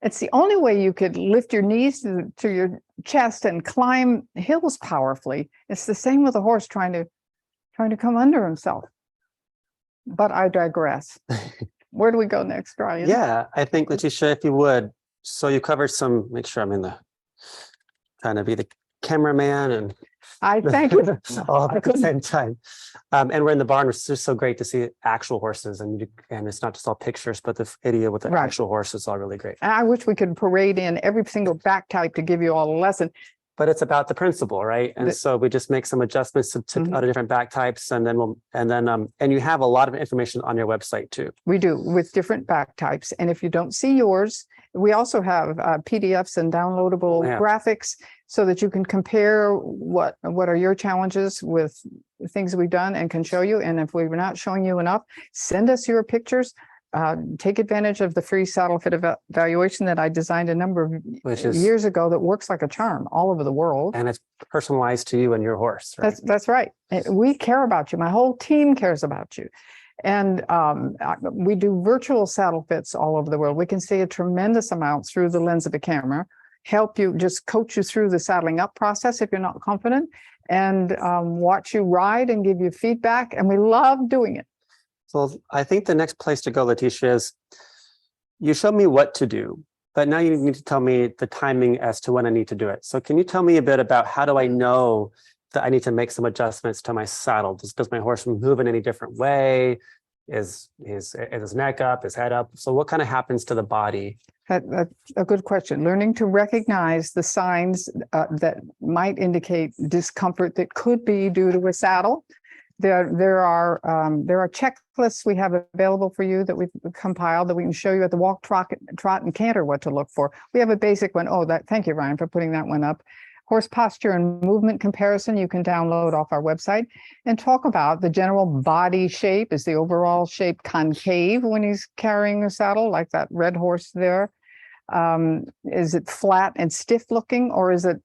It's the only way you could lift your knees to your chest and climb hills powerfully. It's the same with a horse trying to come under himself. But I digress. Where do we go next, Ryan? Yeah, I think, Letitia, if you would. So you covered some, make sure I'm trying to be the cameraman and I thank you. all at the same time. And we're in the barn, which is just so great to see actual horses, and it's not just all pictures, but the video with the actual horse is all really great. I wish we could parade in every single back type to give you all a lesson. But it's about the principle, right? And so we just make some adjustments to other different back types, and then you have a lot of information on your website too. We do, with different back types. And if you don't see yours, we also have PDFs and downloadable graphics so that you can compare what are your challenges with things we've done and can show you. And if we're not showing you enough, send us your pictures. Take advantage of the free saddle fit evaluation that I designed a number of years ago that works like a charm all over the world. And it's personalized to you and your horse. Right? That's right. We care about you. My whole team cares about you. And we do virtual saddle fits all over the world. We can see a tremendous amount through the lens of a camera, help you, just coach you through the saddling up process if you're not confident, and watch you ride and give you feedback. And we love doing it. So I think the next place to go, Letitia, is you showed me what to do, but now you need to tell me the timing as to when I need to do it. So can you tell me a bit about how do I know that I need to make some adjustments to my saddle? Does my horse move in any different way? Is his neck up, his head up? So what kind of happens to the body? That's a good question. Learning to recognize the signs that might indicate discomfort that could be due to a saddle. There are checklists we have available for you that we've compiled that we can show you at the walk, trot, and canter what to look for. We have a basic one. Thank you, Ryan, for putting that one up. Horse posture and movement comparison you can download off our website, and talk about the general body shape. Is the overall shape concave when he's carrying a saddle, like that red horse there? Is it flat and stiff looking, or is it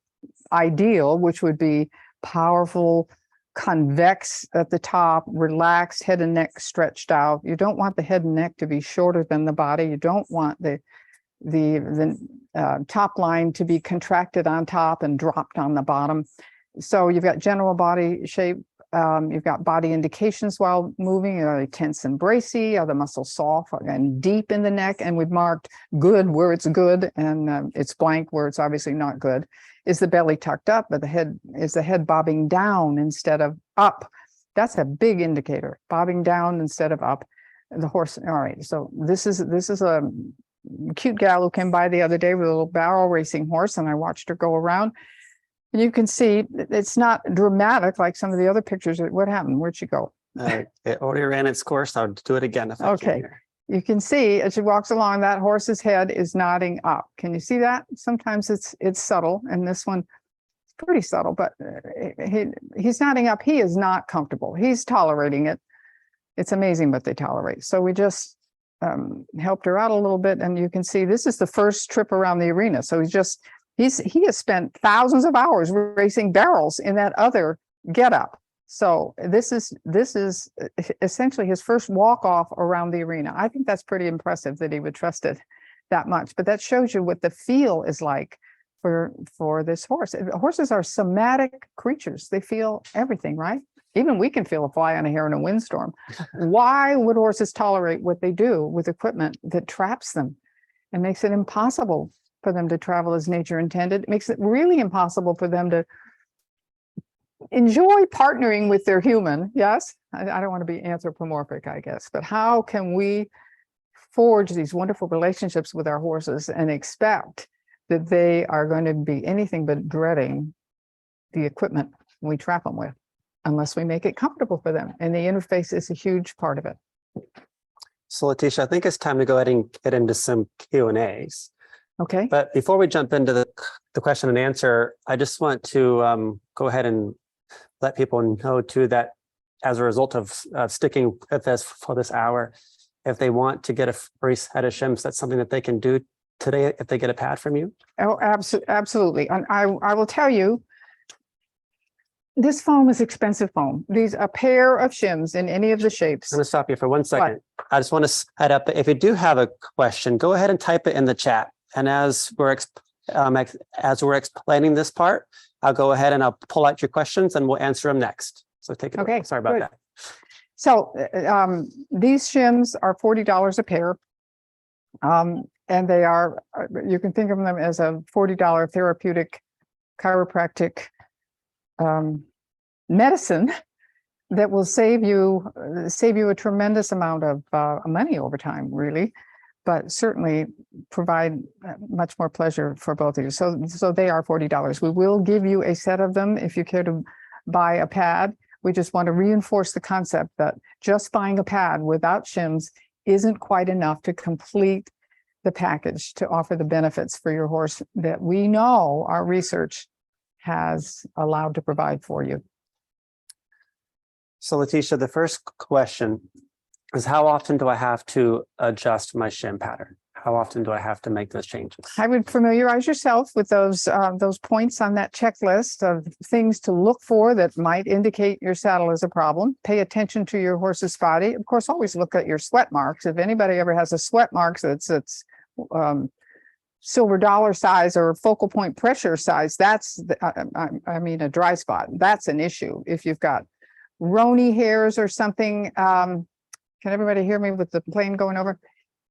ideal, which would be powerful, convex at the top, relaxed, head and neck stretched out? You don't want the head and neck to be shorter than the body. You don't want the top line to be contracted on top and dropped on the bottom. So you've got general body shape. You've got body indications while moving. Are they tense and bracey? Are the muscles soft and deep in the neck? And we've marked good where it's good, and it's blank where it's obviously not good. Is the belly tucked up, but is the head bobbing down instead of up? That's a big indicator. Bobbing down instead of up. The horse. All right. So this is a cute gal who came by the other day with a little barrel racing horse, and I watched her go around. And you can see it's not dramatic like some of the other pictures. What happened? Where'd she go? It already ran its course. I'll do it again if I Okay. can here. You can see as she walks along, that horse's head is nodding up. Can you see that? Sometimes it's subtle, and this one is pretty subtle, but he's nodding up. He is not comfortable. He's tolerating it. It's amazing what they tolerate. So we just helped her out a little bit, and you can see this is the first trip around the arena. So he has spent thousands of hours racing barrels in that other getup. So this is essentially his first walk off around the arena. I think that's pretty impressive that he would trust it that much. But that shows you what the feel is like for this horse. Horses are somatic creatures. They feel everything, right? Even we can feel a fly on a hair in a windstorm. Why would horses tolerate what they do with equipment that traps them and makes it impossible for them to travel as nature intended? It makes it really impossible for them to enjoy partnering with their human. Yes, I don't want to be anthropomorphic, I guess, but how can we forge these wonderful relationships with our horses and expect that they are going to be anything but dreading the equipment we trap them with, unless we make it comfortable for them? And the interface is a huge part of it. So Letitia, I think it's time to go ahead and get into some Q&As. Okay. But before we jump into the question and answer, I just want to go ahead and let people know too that as a result of sticking with us for this hour, if they want to get a free set of shims, that's something that they can do today if they get a pad from you? Oh, absolutely. And I will tell you, this foam is expensive foam. A pair of shims in any of the shapes. I'm going to stop you for 1 second. I just want to set up, if you do have a question, go ahead and type it in the chat. And as we're explaining this part, I'll go ahead and I'll pull out your questions and we'll answer them next. So take it away. Sorry about that. So these shims are $40 a pair. And they are, you can think of them as a $40 therapeutic chiropractic medicine that will save you a tremendous amount of money over time, really, but certainly provide much more pleasure for both of you. So they are $40. We will give you a set of them if you care to buy a pad. We just want to reinforce the concept that just buying a pad without shims isn't quite enough to complete the package to offer the benefits for your horse that we know our research has allowed to provide for you. So Letitia, the first question is, how often do I have to adjust my shim pattern? How often do I have to make those changes? I would familiarize yourself with those points on that checklist of things to look for that might indicate your saddle is a problem. Pay attention to your horse's body. Of course, always look at your sweat marks. If anybody ever has a sweat mark that's silver dollar size or focal point pressure size, that's I mean a dry spot. That's an issue. If you've got Roni hairs or something, can everybody hear me with the plane going over?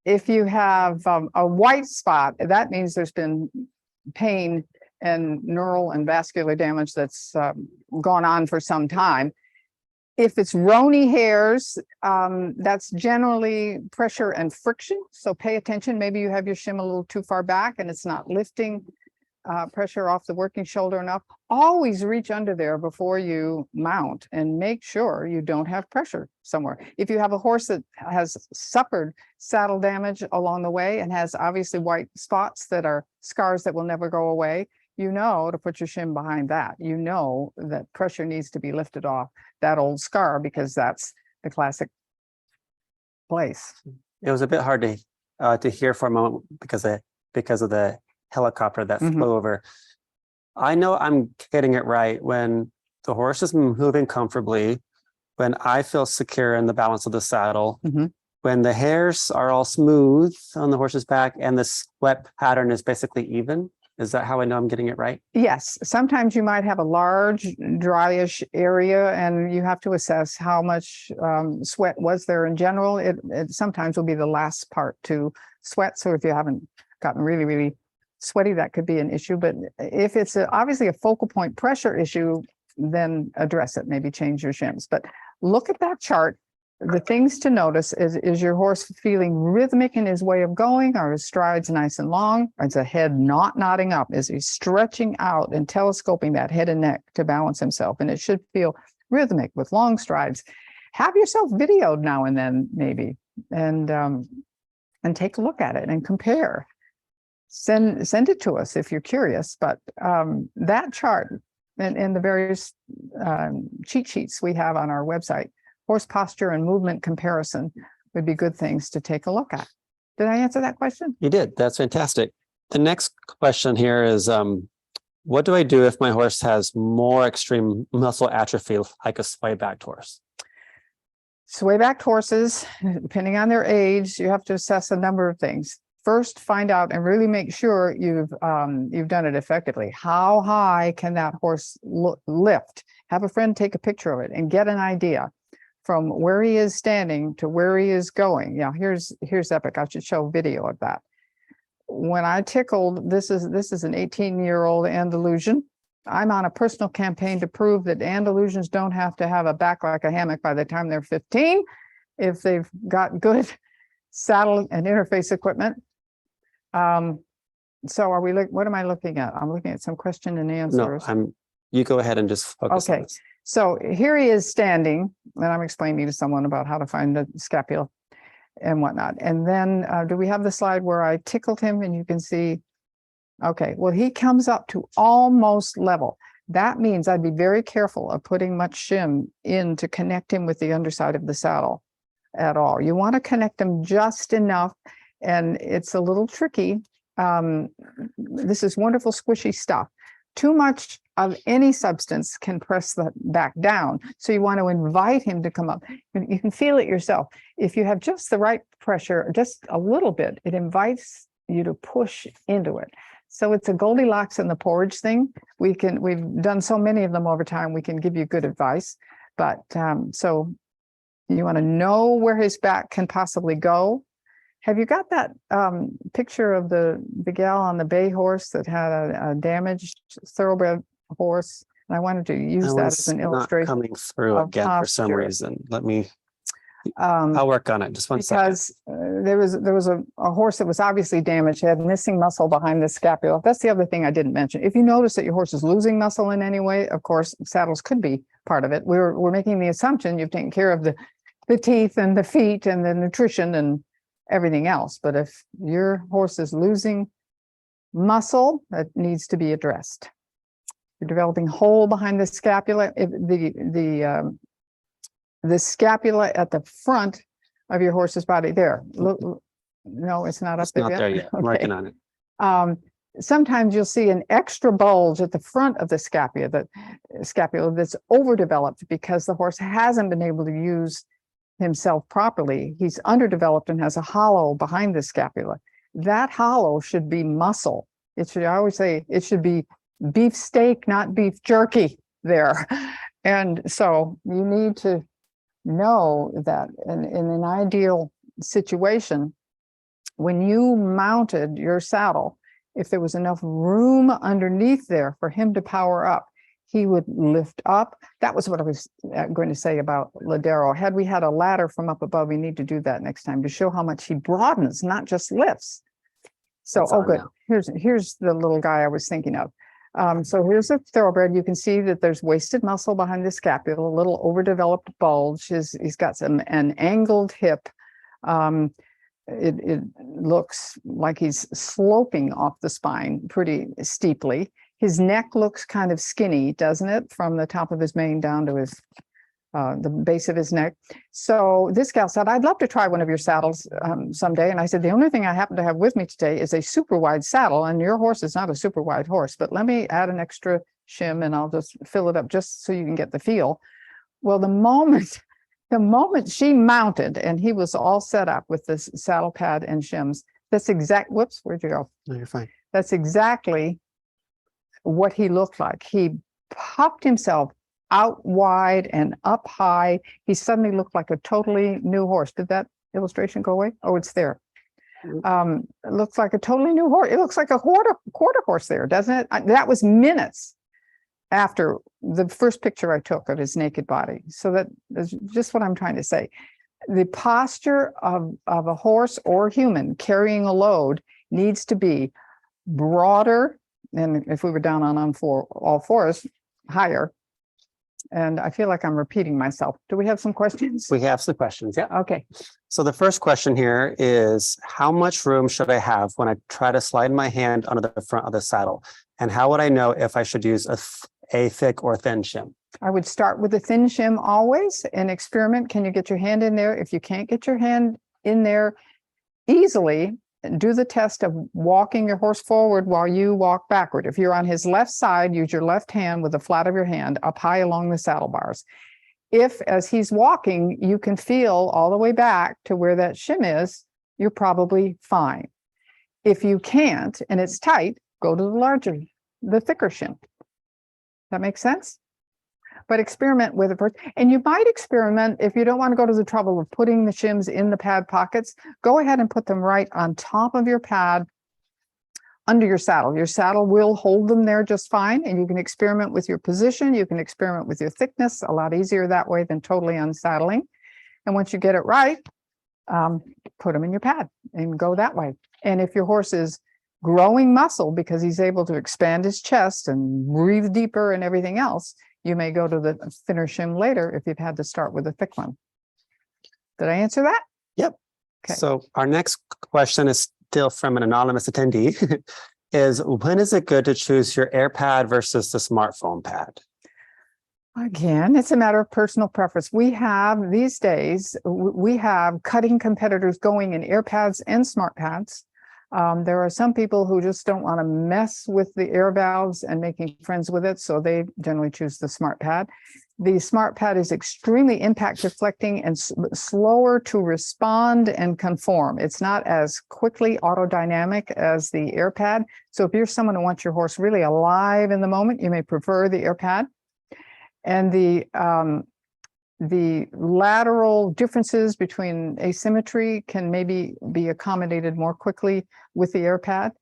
If you have a white spot, that means there's been pain and neural and vascular damage that's gone on for some time. If it's Roni hairs, that's generally pressure and friction. So pay attention. Maybe you have your shim a little too far back and it's not lifting pressure off the working shoulder enough. Always reach under there before you mount and make sure you don't have pressure somewhere. If you have a horse that has suffered saddle damage along the way and has obviously white spots that are scars that will never go away, you know to put your shim behind that. You know that pressure needs to be lifted off that old scar because that's the classic place. It was a bit hard to hear for a moment because of the helicopter that flew over. I know I'm getting it right when the horse is moving comfortably, when I feel secure in the balance of the saddle, when the hairs are all smooth on the horse's back and the sweat pattern is basically even. Is that how I know I'm getting it right? Yes. Sometimes you might have a large dryish area and you have to assess how much sweat was there in general. It sometimes will be the last part to sweat. So if you haven't gotten really, really sweaty, that could be an issue. But if it's obviously a focal point pressure issue, then address it, maybe change your shims. But look at that chart the things to notice is your horse feeling rhythmic in his way of going? Are his strides nice and long? Is the head not nodding up? Is he stretching out and telescoping that head and neck to balance himself? And it should feel rhythmic with long strides. Have yourself videoed now and then, maybe, and take a look at it and compare. Send it to us if you're curious. But that chart and the various cheat sheets we have on our website, horse posture and movement comparison, would be good things to take a look at. Did I answer that question? You did. That's fantastic. The next question here is, what do I do if my horse has more extreme muscle atrophy, like a sway-backed horse? Sway-backed horses, depending on their age, you have to assess a number of things. First, find out and really make sure you've done it effectively. How high can that horse lift? Have a friend take a picture of it and get an idea from where he is standing to where he is going. Yeah, here's epic. I should show video of that. When I tickled, this is an 18-year-old Andalusian. I'm on a personal campaign to prove that Andalusians don't have to have a back like a hammock by the time they're 15 if they've got good saddle and interface equipment. So are we what am I looking at? I'm looking at some question and answers. No, you go ahead and just focus on this. So here he is standing, and I'm explaining to someone about how to find the scapula and whatnot. And then do we have the slide where I tickled him and you can see? Okay, well, he comes up to almost level. That means I'd be very careful of putting much shim in to connect him with the underside of the saddle at all. You want to connect them just enough, and it's a little tricky. This is wonderful squishy stuff. Too much of any substance can press the back down. So you want to invite him to come up. You can feel it yourself. If you have just the right pressure, just a little bit, it invites you to push into it. So it's a Goldilocks and the porridge thing. We've done so many of them over time, we can give you good advice. But so you want to know where his back can possibly go. Have you got that picture of the gal on the bay horse that had a damaged thoroughbred horse? And I wanted to use that as an illustration. Coming through again for some reason. Let me. I'll work on it. Just one second. Because there was a horse that was obviously damaged. It had missing muscle behind the scapula. That's the other thing I didn't mention. If you notice that your horse is losing muscle in any way, of course, saddles could be part of it. We're making the assumption you've taken care of the teeth and the feet and the nutrition and everything else. But if your horse is losing muscle, that needs to be addressed. You're developing hole behind the scapula. If the scapula at the front of your horse's body there. Look, no, it's not up there yet. There yet. I'm working on it. Sometimes you'll see an extra bulge at the front of the scapula that's overdeveloped because the horse hasn't been able to use himself properly. He's underdeveloped and has a hollow behind the scapula. That hollow should be muscle. I always say it should be beef steak, not beef jerky there. And so you need to know that in an ideal situation, when you mounted your saddle, if there was enough room underneath there for him to power up, he would lift up. That was what I was going to say about Ladero. Had we had a ladder from up above, we need to do that next time to show how much he broadens, not just lifts. So, good. Now. Here's the little guy I was thinking of. So here's a thoroughbred. You can see that there's wasted muscle behind the scapula, a little overdeveloped bulge. He's got an angled hip. It looks like he's sloping off the spine pretty steeply. His neck looks kind of skinny, doesn't it? From the top of his mane down to his the base of his neck. So this gal said, I'd love to try one of your saddles someday. And I said, the only thing I happen to have with me today is a super wide saddle, and your horse is not a super wide horse, but let me add an extra shim and I'll just fill it up just so you can get the feel. Well, the moment she mounted and he was all set up with this saddle pad and shims, whoops, where'd you go? No, you're fine. That's exactly what he looked like. He popped himself out wide and up high. He suddenly looked like a totally new horse. Did that illustration go away? Oh, it's there. It looks like a totally new horse. It looks like a quarter horse there, doesn't it? That was minutes after the first picture I took of his naked body. So that is just what I'm trying to say. The posture of a horse or human carrying a load needs to be broader, and if we were down on all fours, higher. And I feel like I'm repeating myself. Do we have some questions? We have some questions. Yeah. Okay. So the first question here is, how much room should I have when I try to slide my hand under the front of the saddle? And how would I know if I should use a thick or thin shim? I would start with a thin shim always and experiment. Can you get your hand in there? If you can't get your hand in there easily, do the test of walking your horse forward while you walk backward. If you're on his left side, use your left hand with the flat of your hand up high along the saddle bars. If, as he's walking, you can feel all the way back to where that shim is, you're probably fine. If you can't and it's tight, go to the thicker shim. That makes sense? But experiment with it first. And you might experiment, if you don't want to go to the trouble of putting the shims in the pad pockets, go ahead and put them right on top of your pad under your saddle. Your saddle will hold them there just fine, and you can experiment with your position. You can experiment with your thickness, a lot easier that way than totally unsaddling. And once you get it right, put them in your pad and go that way. And if your horse is growing muscle because he's able to expand his chest and breathe deeper and everything else, you may go to the thinner shim later if you've had to start with a thick one. Did I answer that? Yep. Okay. So our next question is still from an anonymous attendee. Is, when is it good to choose your air pad versus the smartphone pad? Again, it's a matter of personal preference. We have these days, we have cutting competitors going in air pads and smart pads. There are some people who just don't want to mess with the air valves and making friends with it, so they generally choose the smart pad. The smart pad is extremely impact deflecting and slower to respond and conform. It's not as quickly autodynamic as the air pad. So if you're someone who wants your horse really alive in the moment, you may prefer the air pad. And the lateral differences between asymmetry can maybe be accommodated more quickly with the air pad.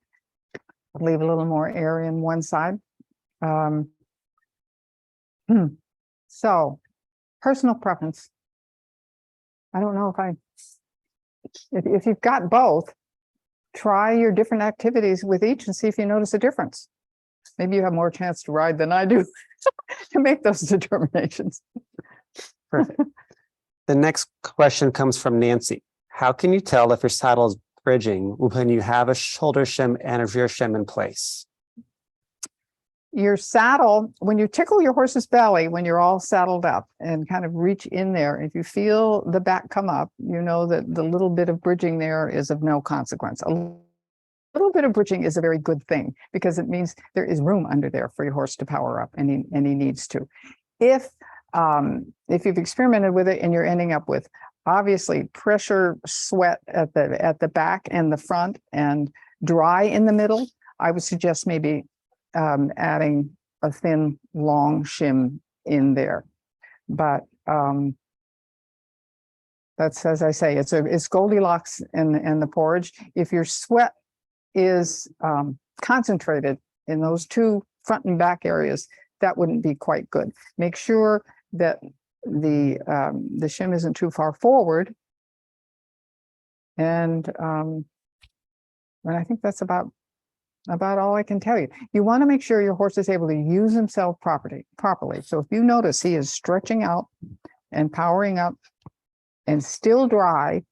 Leave a little more air in one side. So, personal preference. I don't know if you've got both, try your different activities with each and see if you notice a difference. Maybe you have more chance to ride than I do to make those determinations. Perfect. The next question comes from Nancy. How can you tell if your saddle is bridging when you have a shoulder shim and a rear shim in place? Your saddle, when you tickle your horse's belly, when you're all saddled up and kind of reach in there, if you feel the back come up, you know that the little bit of bridging there is of no consequence. A little bit of bridging is a very good thing because it means there is room under there for your horse to power up, and he needs to. If you've experimented with it and you're ending up with obviously pressure sweat at the back and the front and dry in the middle, I would suggest maybe adding a thin, long shim in there. But that's, as I say, it's Goldilocks and the porridge. If your sweat is concentrated in those two front and back areas, that wouldn't be quite good. Make sure that the shim isn't too far forward. And I think that's about all I can tell you. You want to make sure your horse is able to use himself properly. So if you notice he is stretching out and powering up and still dry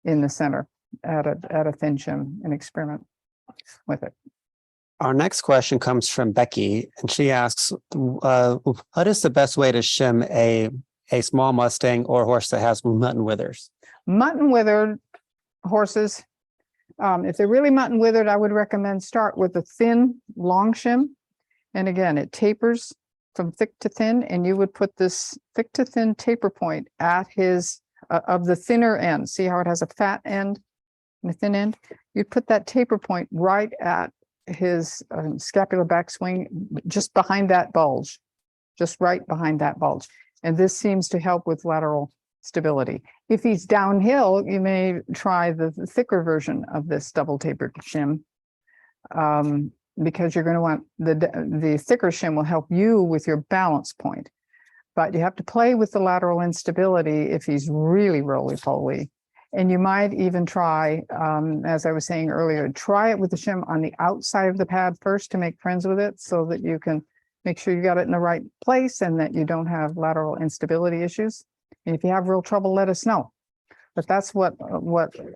in the center at a thin shim, and experiment with it. Our next question comes from Becky, and she asks, what is the best way to shim a small Mustang or horse that has mutton withers? Mutton withered horses, if they're really mutton withered, I would recommend start with a thin, long shim. And again, it tapers from thick to thin, and you would put this thick to thin taper point at his, of the thinner end. See how it has a fat end and a thin end? You'd put that taper point right at his scapular backswing, just behind that bulge, just right behind that bulge. And this seems to help with lateral stability. If he's downhill, you may try the thicker version of this double tapered shim, because you're going to want the thicker shim will help you with your balance point. but you have to play with the lateral instability if he's really roly-poly. And you might even try, as I was saying earlier, try it with the shim on the outside of the pad first to make friends with it so that you can make sure you got it in the right place and that you don't have lateral instability issues. And if you have real trouble, let us know. But that's what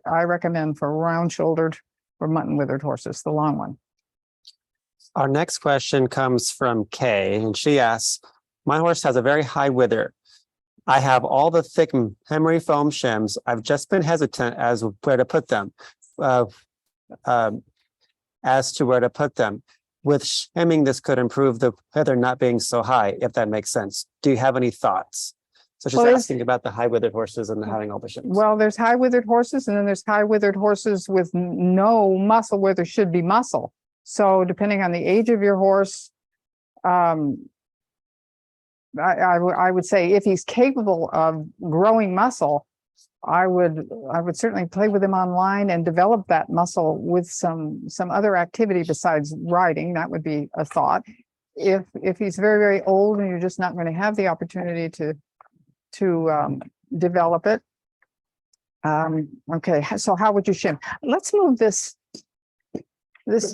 I recommend for round-shouldered or mutton-withered horses, the long one. Our next question comes from Kay, and she asks, my horse has a very high wither. I have all the thick memory foam shims. I've just been hesitant as where to put them, as to where to put them. With shimming, this could improve the wither not being so high, if that makes sense. Do you have any thoughts? So she's asking about the high withered horses and having all the shims. Well, there's high withered horses, and then there's high withered horses with no muscle where there should be muscle. So depending on the age of your horse, I would say if he's capable of growing muscle, I would certainly play with him online and develop that muscle with some other activity besides riding. That would be a thought. If he's very, very old and you're just not going to have the opportunity to develop it. Okay, so how would you shim? Let's move this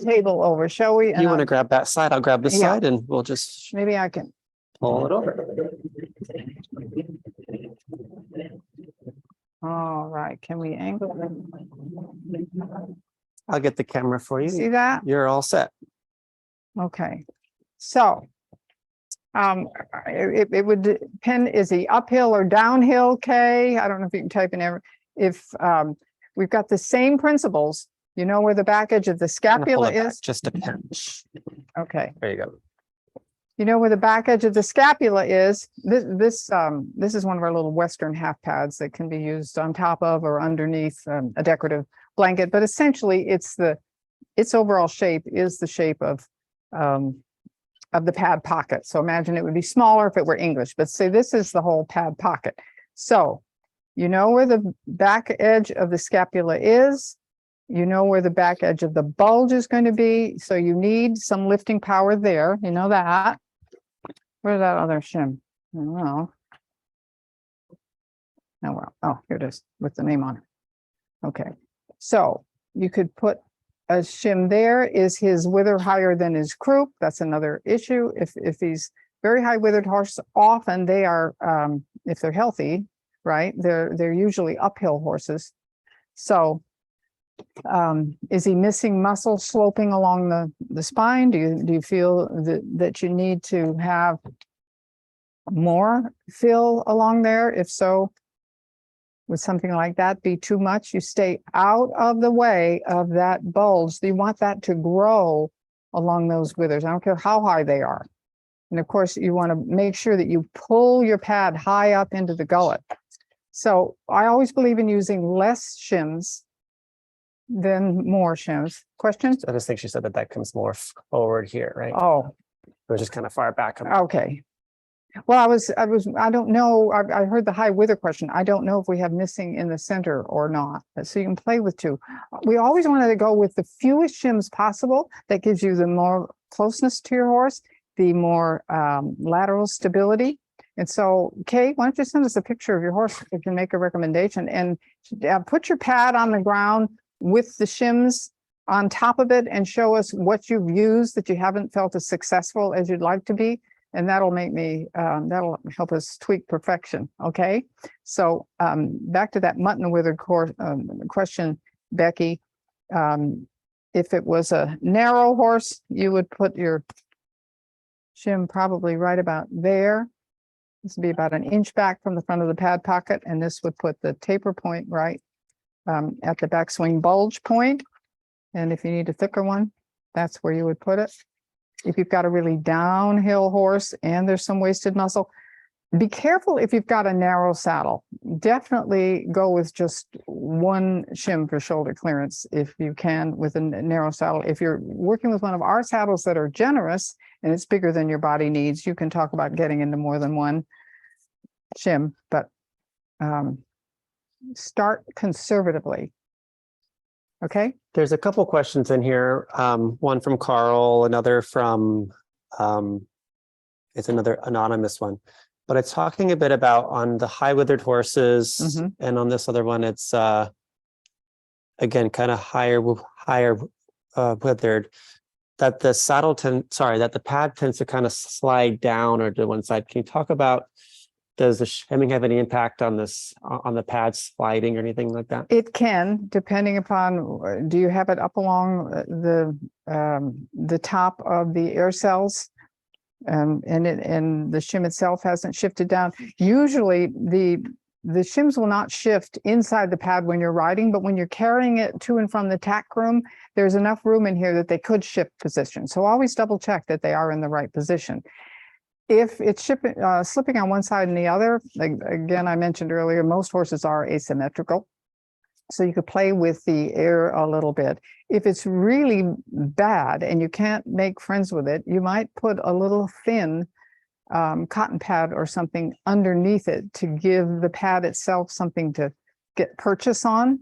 table over, shall we? You want to grab that side? I'll grab this side and we'll just maybe I can pull it over. All right, can we angle it? I'll get the camera for you. See that? You're all set. Okay, so it would depend, is he uphill or downhill, Kay? I don't know if you can type in every, if we've got the same principles, you know where the back edge of the scapula is? Just a pinch. Okay. There you go. You know where the back edge of the scapula is? This is one of our little Western half pads that can be used on top of or underneath a decorative blanket, but essentially its overall shape is the shape of the pad pocket. So imagine it would be smaller if it were English, but say this is the whole pad pocket. So you know where the back edge of the scapula is, you know where the back edge of the bulge is going to be. So you need some lifting power there. You know that. Where's that other shim? I don't know. Oh, well, oh, here it is with the name on it. Okay. So you could put a shim there. Is his wither higher than his croup? That's another issue. If he's very high withered horse, often they are, if they're healthy, right? They're usually uphill horses. So is he missing muscle sloping along the spine? Do you feel that you need to have more fill along there? If so, would something like that be too much? You stay out of the way of that bulge. You want that to grow along those withers. I don't care how high they are. And of course, you want to make sure that you pull your pad high up into the gullet. So I always believe in using less shims than more shims. Questions? I just think she said that comes more forward here, right? Oh, We're just kind of far back. okay. Well, I don't know. I heard the high wither question. I don't know if we have missing in the center or not. So you can play with two. We always wanted to go with the fewest shims possible. That gives you the more closeness to your horse, the more lateral stability. And so, Kay, why don't you send us a picture of your horse? You can make a recommendation and put your pad on the ground with the shims on top of it and show us what you've used that you haven't felt as successful as you'd like to be. And that'll make me, that'll help us tweak perfection. Okay. So back to that mutton withered question, Becky. If it was a narrow horse, you would put your shim probably right about there. This would be about an inch back from the front of the pad pocket. And this would put the taper point right at the backswing bulge point. And if you need a thicker one, that's where you would put it. If you've got a really downhill horse and there's some wasted muscle, be careful if you've got a narrow saddle. Definitely go with just one shim for shoulder clearance if you can with a narrow saddle. If you're working with one of our saddles that are generous and it's bigger than your body needs, you can talk about getting into more than one shim, but start conservatively. Okay. There's a couple questions in here. One from Carl, another from, it's another anonymous one. but it's talking a bit about on the high withered horses, Mhm. and on this other one, it's again kind of higher withered. That the that the pad tends to kind of slide down or to one side. Can you talk about, does the shimming have any impact on this, on the pad sliding or anything like that? It can, depending upon, do you have it up along the top of the air cells? And the shim itself hasn't shifted down. Usually the shims will not shift inside the pad when you're riding, but when you're carrying it to and from the tack room, there's enough room in here that they could shift position. So always double check that they are in the right position. If it's slipping on one side and the other, like, again, I mentioned earlier, most horses are asymmetrical. So you could play with the air a little bit. If it's really bad and you can't make friends with it, you might put a little thin cotton pad or something underneath it to give the pad itself something to get purchase on.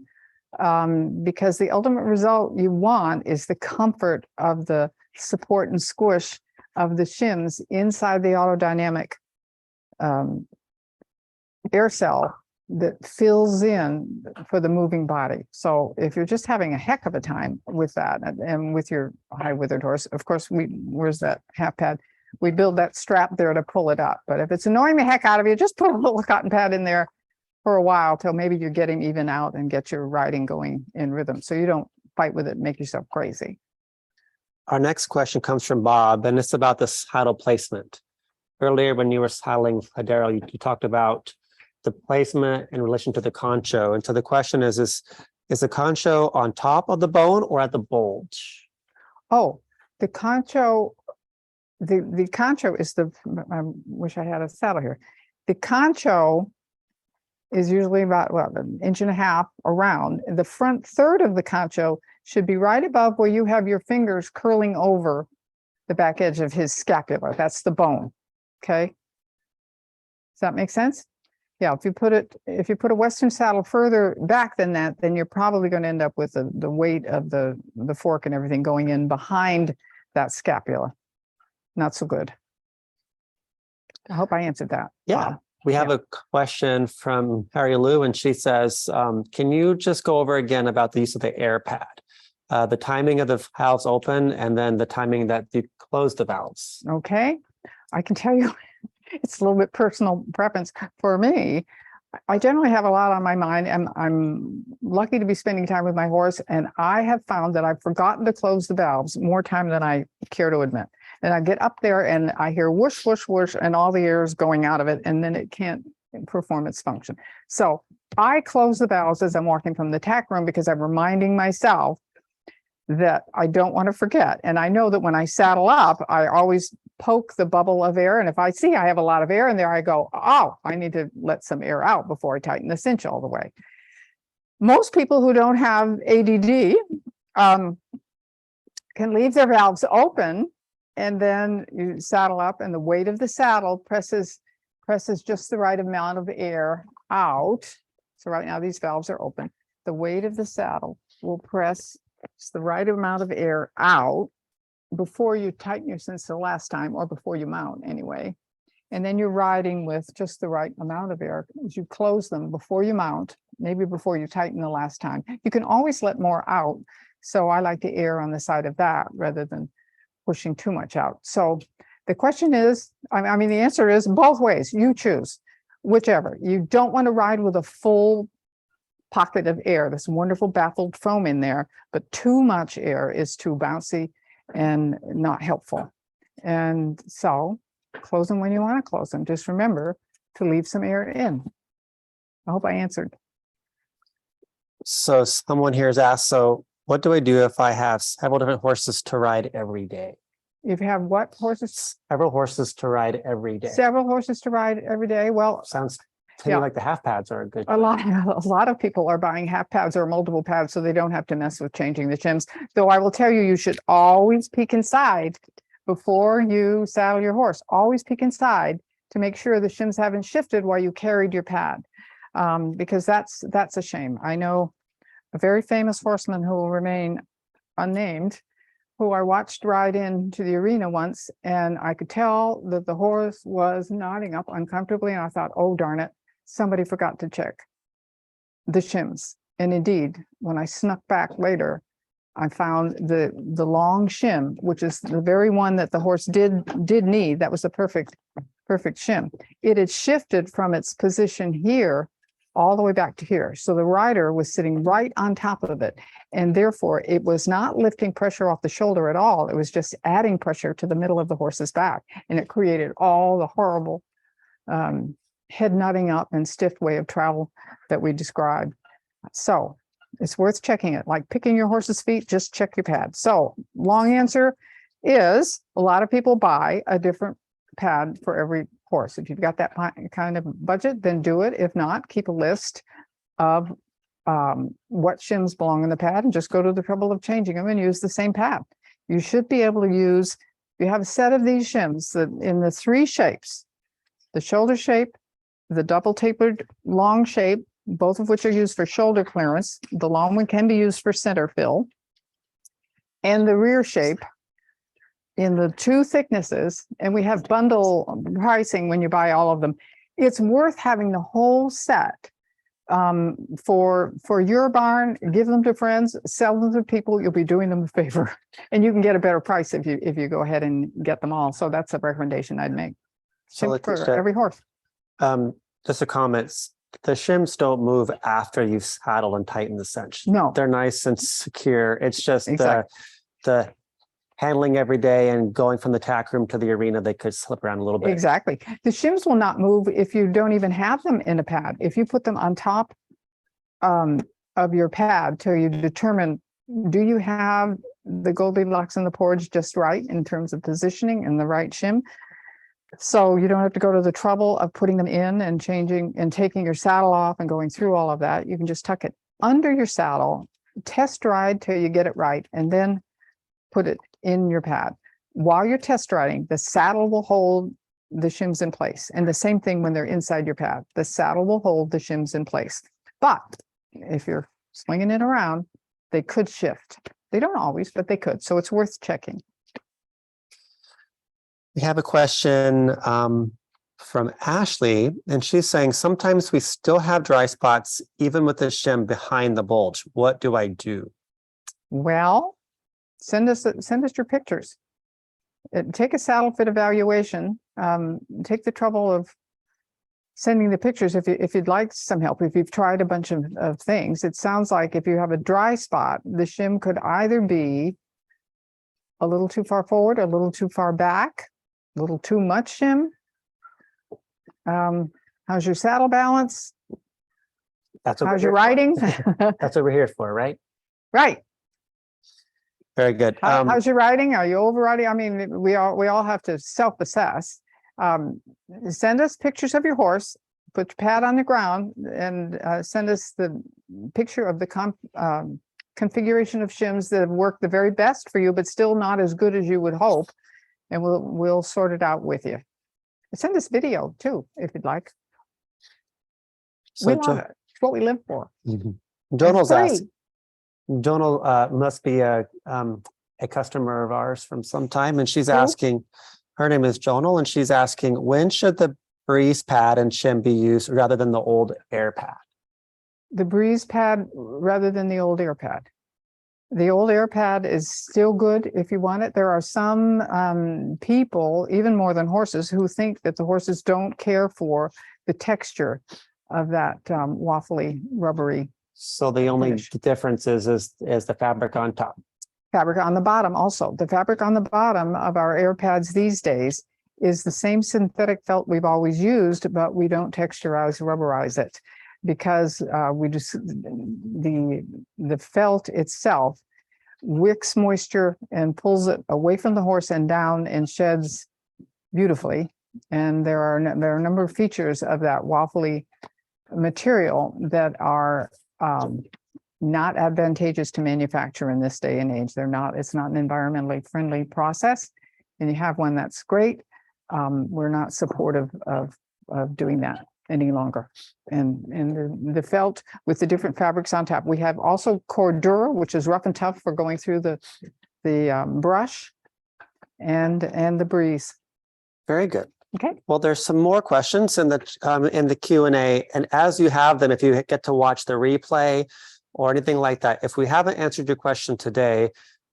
Because the ultimate result you want is the comfort of the support and squish of the shims inside the autodynamic air cell that fills in for the moving body. So if you're just having a heck of a time with that and with your high withered horse, of course, where's that half pad? We build that strap there to pull it up. But if it's annoying the heck out of you, just put a little cotton pad in there for a while till maybe you get him even out and get your riding going in rhythm. So you don't fight with it and make yourself crazy. Our next question comes from Bob, and it's about the saddle placement. Earlier, when you were saddling Daryl, you talked about the placement in relation to the concho. And so the question is the concho on top of the bone or at the bulge? Oh, the concho, the concho is I wish I had a saddle here. The concho is usually about, well, an inch and a half around. The front third of the concho should be right above where you have your fingers curling over the back edge of his scapula. That's the bone. Okay. Does that make sense? Yeah, if you put a Western saddle further back than that, then you're probably going to end up with the weight of the fork and everything going in behind that scapula. Not so good. I hope I answered that. Yeah. We have a question from Harry Lou, and she says, can you just go over again about the use of the air pad, the timing of the valves open, and then the timing that you close the valves? Okay, I can tell you, it's a little bit personal preference for me. I generally have a lot on my mind, and I'm lucky to be spending time with my horse, and I have found that I've forgotten to close the valves more time than I care to admit. And I get up there and I hear whoosh, whoosh, whoosh, and all the air is going out of it, and then it can't perform its function. So I close the valves as I'm walking from the tack room because I'm reminding myself that I don't want to forget. And I know that when I saddle up, I always poke the bubble of air. And if I see I have a lot of air in there, I go, oh, I need to let some air out before I tighten the cinch all the way. Most people who don't have ADD can leave their valves open, and then you saddle up and the weight of the saddle presses just the right amount of air out. So right now these valves are open. The weight of the saddle will press just the right amount of air out before you tighten your cinch the last time, or before you mount anyway. And then you're riding with just the right amount of air as you close them before you mount, maybe before you tighten the last time. You can always let more out. So I like to err on the side of that rather than pushing too much out. So the question is, I mean, the answer is both ways. You choose whichever. You don't want to ride with a full pocket of air, this wonderful baffled foam in there, but too much air is too bouncy and not helpful. And so close them when you want to close them. Just remember to leave some air in. I hope I answered. So someone here has asked, so what do I do if I have several different horses to ride every day? If you have what horses? Several horses to ride every day. Several horses to ride every day. Well, Sounds to me like the half pads are a good. A lot of people are buying half pads or multiple pads so they don't have to mess with changing the shims. Though I will tell you, you should always peek inside before you saddle your horse. Always peek inside to make sure the shims haven't shifted while you carried your pad, because that's a shame. I know a very famous horseman who will remain unnamed who I watched ride into the arena once, and I could tell that the horse was nodding up uncomfortably, and I thought, oh, darn it, somebody forgot to check the shims. And indeed, when I snuck back later, I found the long shim, which is the very one that the horse did need. That was the perfect shim. It had shifted from its position here all the way back to here. So the rider was sitting right on top of it. And therefore, it was not lifting pressure off the shoulder at all. It was just adding pressure to the middle of the horse's back. And it created all the horrible head nutting up and stiff way of travel that we described. So it's worth checking it. Like picking your horse's feet, just check your pad. So long answer is a lot of people buy a different pad for every horse. If you've got that kind of budget, then do it. If not, keep a list of what shims belong in the pad and just go to the trouble of changing them and use the same pad. You should be able to use, you have a set of these shims that in the 3 shapes, the shoulder shape, the double tapered long shape, both of which are used for shoulder clearance. The long one can be used for center fill, and the rear shape in the 2 thicknesses, and we have bundle pricing when you buy all of them. It's worth having the whole set for your barn. Give them to friends, sell them to people. You'll be doing them a favor, and you can get a better price if you go ahead and get them all. So that's a recommendation I'd make. So For every horse. Just a comment. The shims don't move after you've saddled and tightened the cinch. No, They're nice and secure. It's just exactly. the handling every day and going from the tack room to the arena, they could slip around a little bit. Exactly. The shims will not move if you don't even have them in a pad. If you put them on top of your pad till you determine, do you have the Goldilocks and the porridge just right in terms of positioning and the right shim? So you don't have to go to the trouble of putting them in and changing and taking your saddle off and going through all of that. You can just tuck it under your saddle, test ride till you get it right, and then put it in your pad. While you're test riding, the saddle will hold the shims in place. And the same thing when they're inside your pad, the saddle will hold the shims in place. But if you're swinging it around, they could shift. They don't always, but they could. So it's worth checking. We have a question from Ashley, and she's saying, sometimes we still have dry spots, even with the shim behind the bulge. What do I do? Well, send us your pictures. Take a saddle fit evaluation. Take the trouble of sending the pictures if you'd like some help. If you've tried a bunch of things, it sounds like if you have a dry spot, the shim could either be a little too far forward, a little too far back, a little too much shim. How's your saddle balance? How's your riding? That's what we're here for, right? Right. Very good. How's your riding? Are you over riding? I mean, we all have to self-assess. Send us pictures of your horse, put your pad on the ground, and send us the picture of the configuration of shims that have worked the very best for you, but still not as good as you would hope. And we'll sort it out with you. Send us video too, if you'd like. So We love it. It's what we live for. Donald's asked. Donald must be a customer of ours from some time, and she's asking. Her name is Jonal, and she's asking, when should the breeze pad and shim be used rather than the old air pad? The breeze pad rather than the old air pad. The old air pad is still good if you want it. There are some people, even more than horses, who think that the horses don't care for the texture of that waffly, rubbery. So the only difference is the fabric on top. Fabric on the bottom also. The fabric on the bottom of our air pads these days is the same synthetic felt we've always used, but we don't texturize, rubberize it, because we just the felt itself wicks moisture and pulls it away from the horse and down and sheds beautifully. And there are a number of features of that waffly material that are not advantageous to manufacture in this day and age. It's not an environmentally friendly process. And you have one that's great. We're not supportive of doing that any longer. And the felt with the different fabrics on top. We have also Cordura, which is rough and tough for going through the brush and the breeze. Very good. Okay. Well, there's some more questions in the Q&A, and as you have them, if you get to watch the replay or anything like that, if we haven't answered your question today,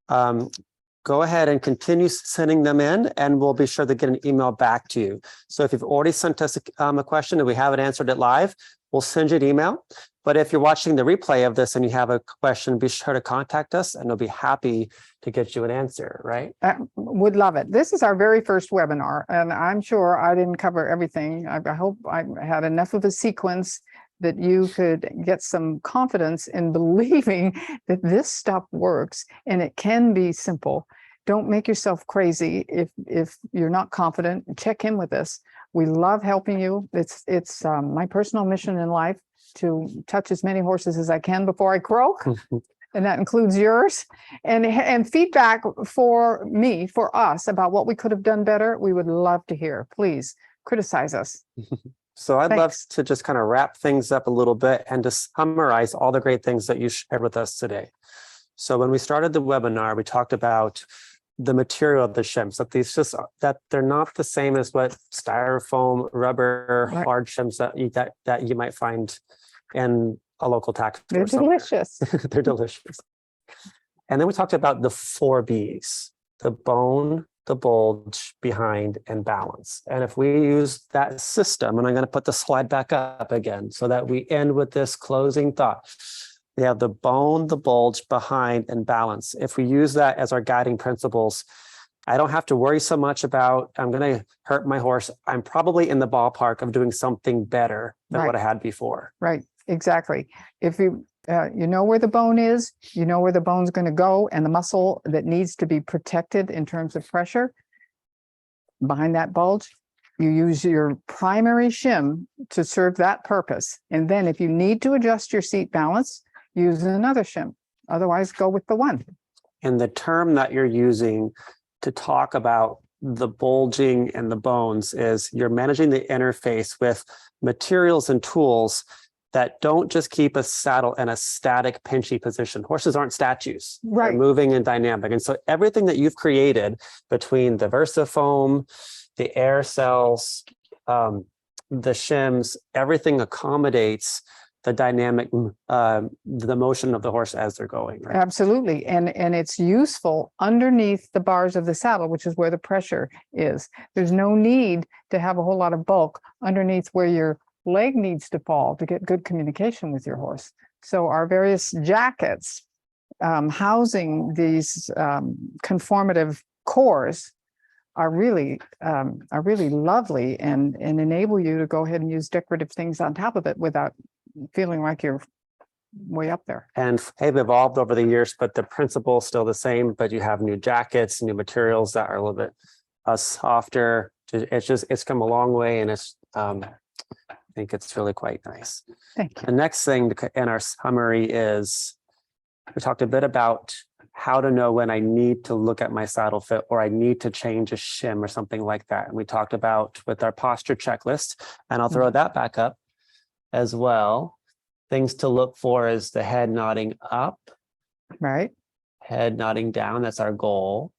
go ahead and continue sending them in, and we'll be sure to get an email back to you. So if you've already sent us a question and we haven't answered it live, we'll send you an email. But if you're watching the replay of this and you have a question, be sure to contact us and we'll be happy to get you an answer, right? Would love it. This is our very first webinar, and I'm sure I didn't cover everything. I hope I had enough of a sequence that you could get some confidence in believing that this stuff works and it can be simple. Don't make yourself crazy if you're not confident. Check in with us. We love helping you. It's my personal mission in life to touch as many horses as I can before I croak. And that includes yours, and feedback for us about what we could have done better. We would love to hear. Please criticize us. So I'd love Thanks. to just kind of wrap things up a little bit and to summarize all the great things that you shared with us today. So when we started the webinar, we talked about the material of the shims, that they're not the same as what styrofoam, rubber, Right. hard shims that you might find in a local tack store. They're somewhere. delicious. They're delicious. And then we talked about the 4 B's: the bone, the bulge, behind, and balance. And if we use that system, and I'm going to put the slide back up again so that we end with this closing thought. We have the bone, the bulge, behind, and balance. If we use that as our guiding principles, I don't have to worry so much about, I'm going to hurt my horse. I'm probably in the ballpark of doing something better than Right. what I had before. Right, exactly. If you know where the bone is, you know where the bone's going to go, and the muscle that needs to be protected in terms of pressure behind that bulge, you use your primary shim to serve that purpose. And then if you need to adjust your seat balance, use another shim. Otherwise, go with the one. And the term that you're using to talk about the bulging and the bones is you're managing the interface with materials and tools that don't just keep a saddle in a static, pinchy position. Horses aren't statues. Right. They're moving and dynamic. And so everything that you've created between the Versafoam, the air cells, the shims, everything accommodates the dynamic, the motion of the horse as they're going. Right? Absolutely. And it's useful underneath the bars of the saddle, which is where the pressure is. There's no need to have a whole lot of bulk underneath where your leg needs to fall to get good communication with your horse. So our various jackets housing these conformative cores are really lovely and enable you to go ahead and use decorative things on top of it without feeling like you're way up there. And they've evolved over the years, but the principle is still the same, but you have new jackets, new materials that are a little bit softer. It's come a long way, and I think it's really quite nice. Thank you. The next thing in our summary is we talked a bit about how to know when I need to look at my saddle fit or I need to change a shim or something like that. And we talked about with our posture checklist, and I'll throw that back up as well. Things to look for is the head nodding up, Right. head nodding down. That's our goal.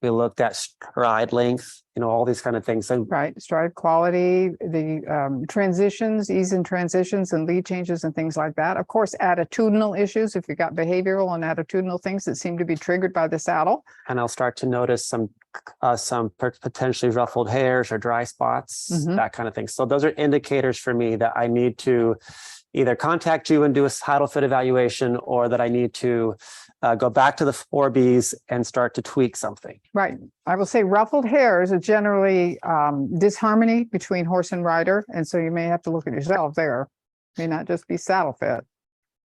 We looked at stride length, all these kind of things. So Right. Stride quality, the transitions, ease in transitions and lead changes and things like that. Of course, attitudinal issues, if you've got behavioral and attitudinal things that seem to be triggered by the saddle. and I'll start to notice some potentially ruffled hairs or dry spots, that kind of thing. So those are indicators for me that I need to either contact you and do a saddle fit evaluation, or that I need to go back to the 4 Bs and start to tweak something. Right. I will say ruffled hairs are generally disharmony between horse and rider. And so you may have to look at yourself there. May not just be saddle fit.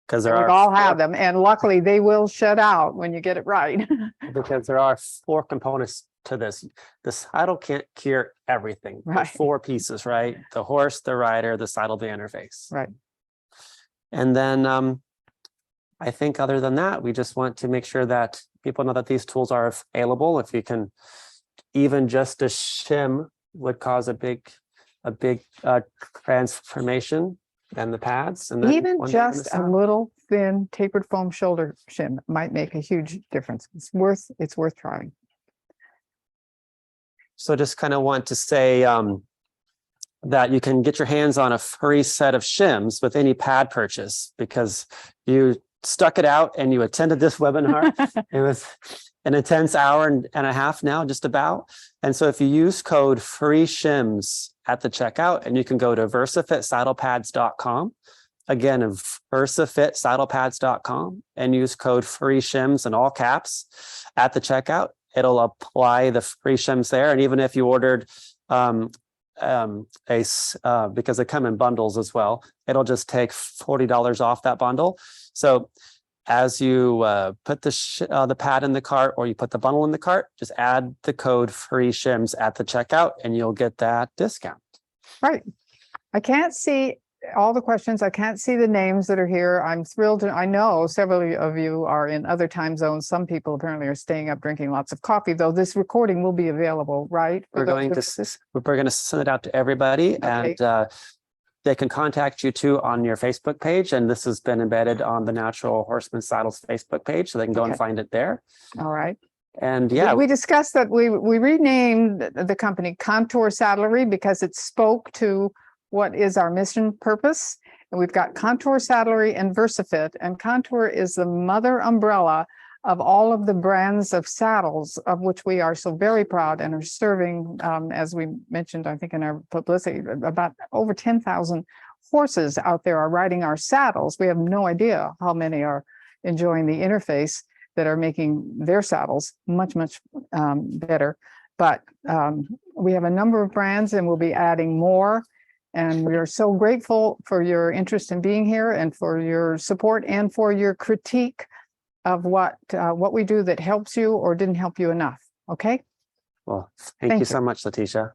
Because We there are all have them. And luckily they will shed out when you get it right. because there are 4 components to this. The saddle can't cure everything. There's Right. 4 pieces, right? The horse, the rider, the saddle, the interface. Right. And then I think other than that, we just want to make sure that people know that these tools are available. If you can, even just a shim would cause a big transformation. and the pads, and then Even one thing on the just a side. little thin tapered foam shoulder shim might make a huge difference. It's worth trying. So just kind of want to say that you can get your hands on a free set of shims with any pad purchase, because you stuck it out and you attended this webinar. It was an intense hour and a half now, just about. And so if you use code free shims at the checkout, and you can go to versafitsaddlepads.com, again, versafitsaddlepads.com, and use code free shims in all caps at the checkout, it'll apply the free shims there. And even if you ordered because they come in bundles as well, it'll just take $40 off that bundle. So as you put the pad in the cart, or you put the bundle in the cart, just add the code free shims at the checkout and you'll get that discount. Right. I can't see all the questions. I can't see the names that are here. I'm thrilled to, I know several of you are in other time zones. Some people apparently are staying up drinking lots of coffee, though this recording will be available, right? We're going to send it out to everybody, Okay. and they can contact you too on your Facebook page. And this has been embedded on the Natural Horseman Saddles Facebook page, so they can go and Okay. find it there. All right. And yeah, We discussed that we renamed the company Contour Saddlery because it spoke to what is our mission purpose. And we've got Contour Saddlery and Versafit, and Contour is the mother umbrella of all of the brands of saddles, of which we are so very proud and are serving, as we mentioned, I think in our publicity, about over 10,000 horses out there are riding our saddles. We have no idea how many are enjoying the interface that are making their saddles much, much better. But we have a number of brands, and we'll be adding more. And we are so grateful for your interest in being here, and for your support, and for your critique of what we do that helps you or didn't help you enough. Okay. well, thank you so much, Letitia.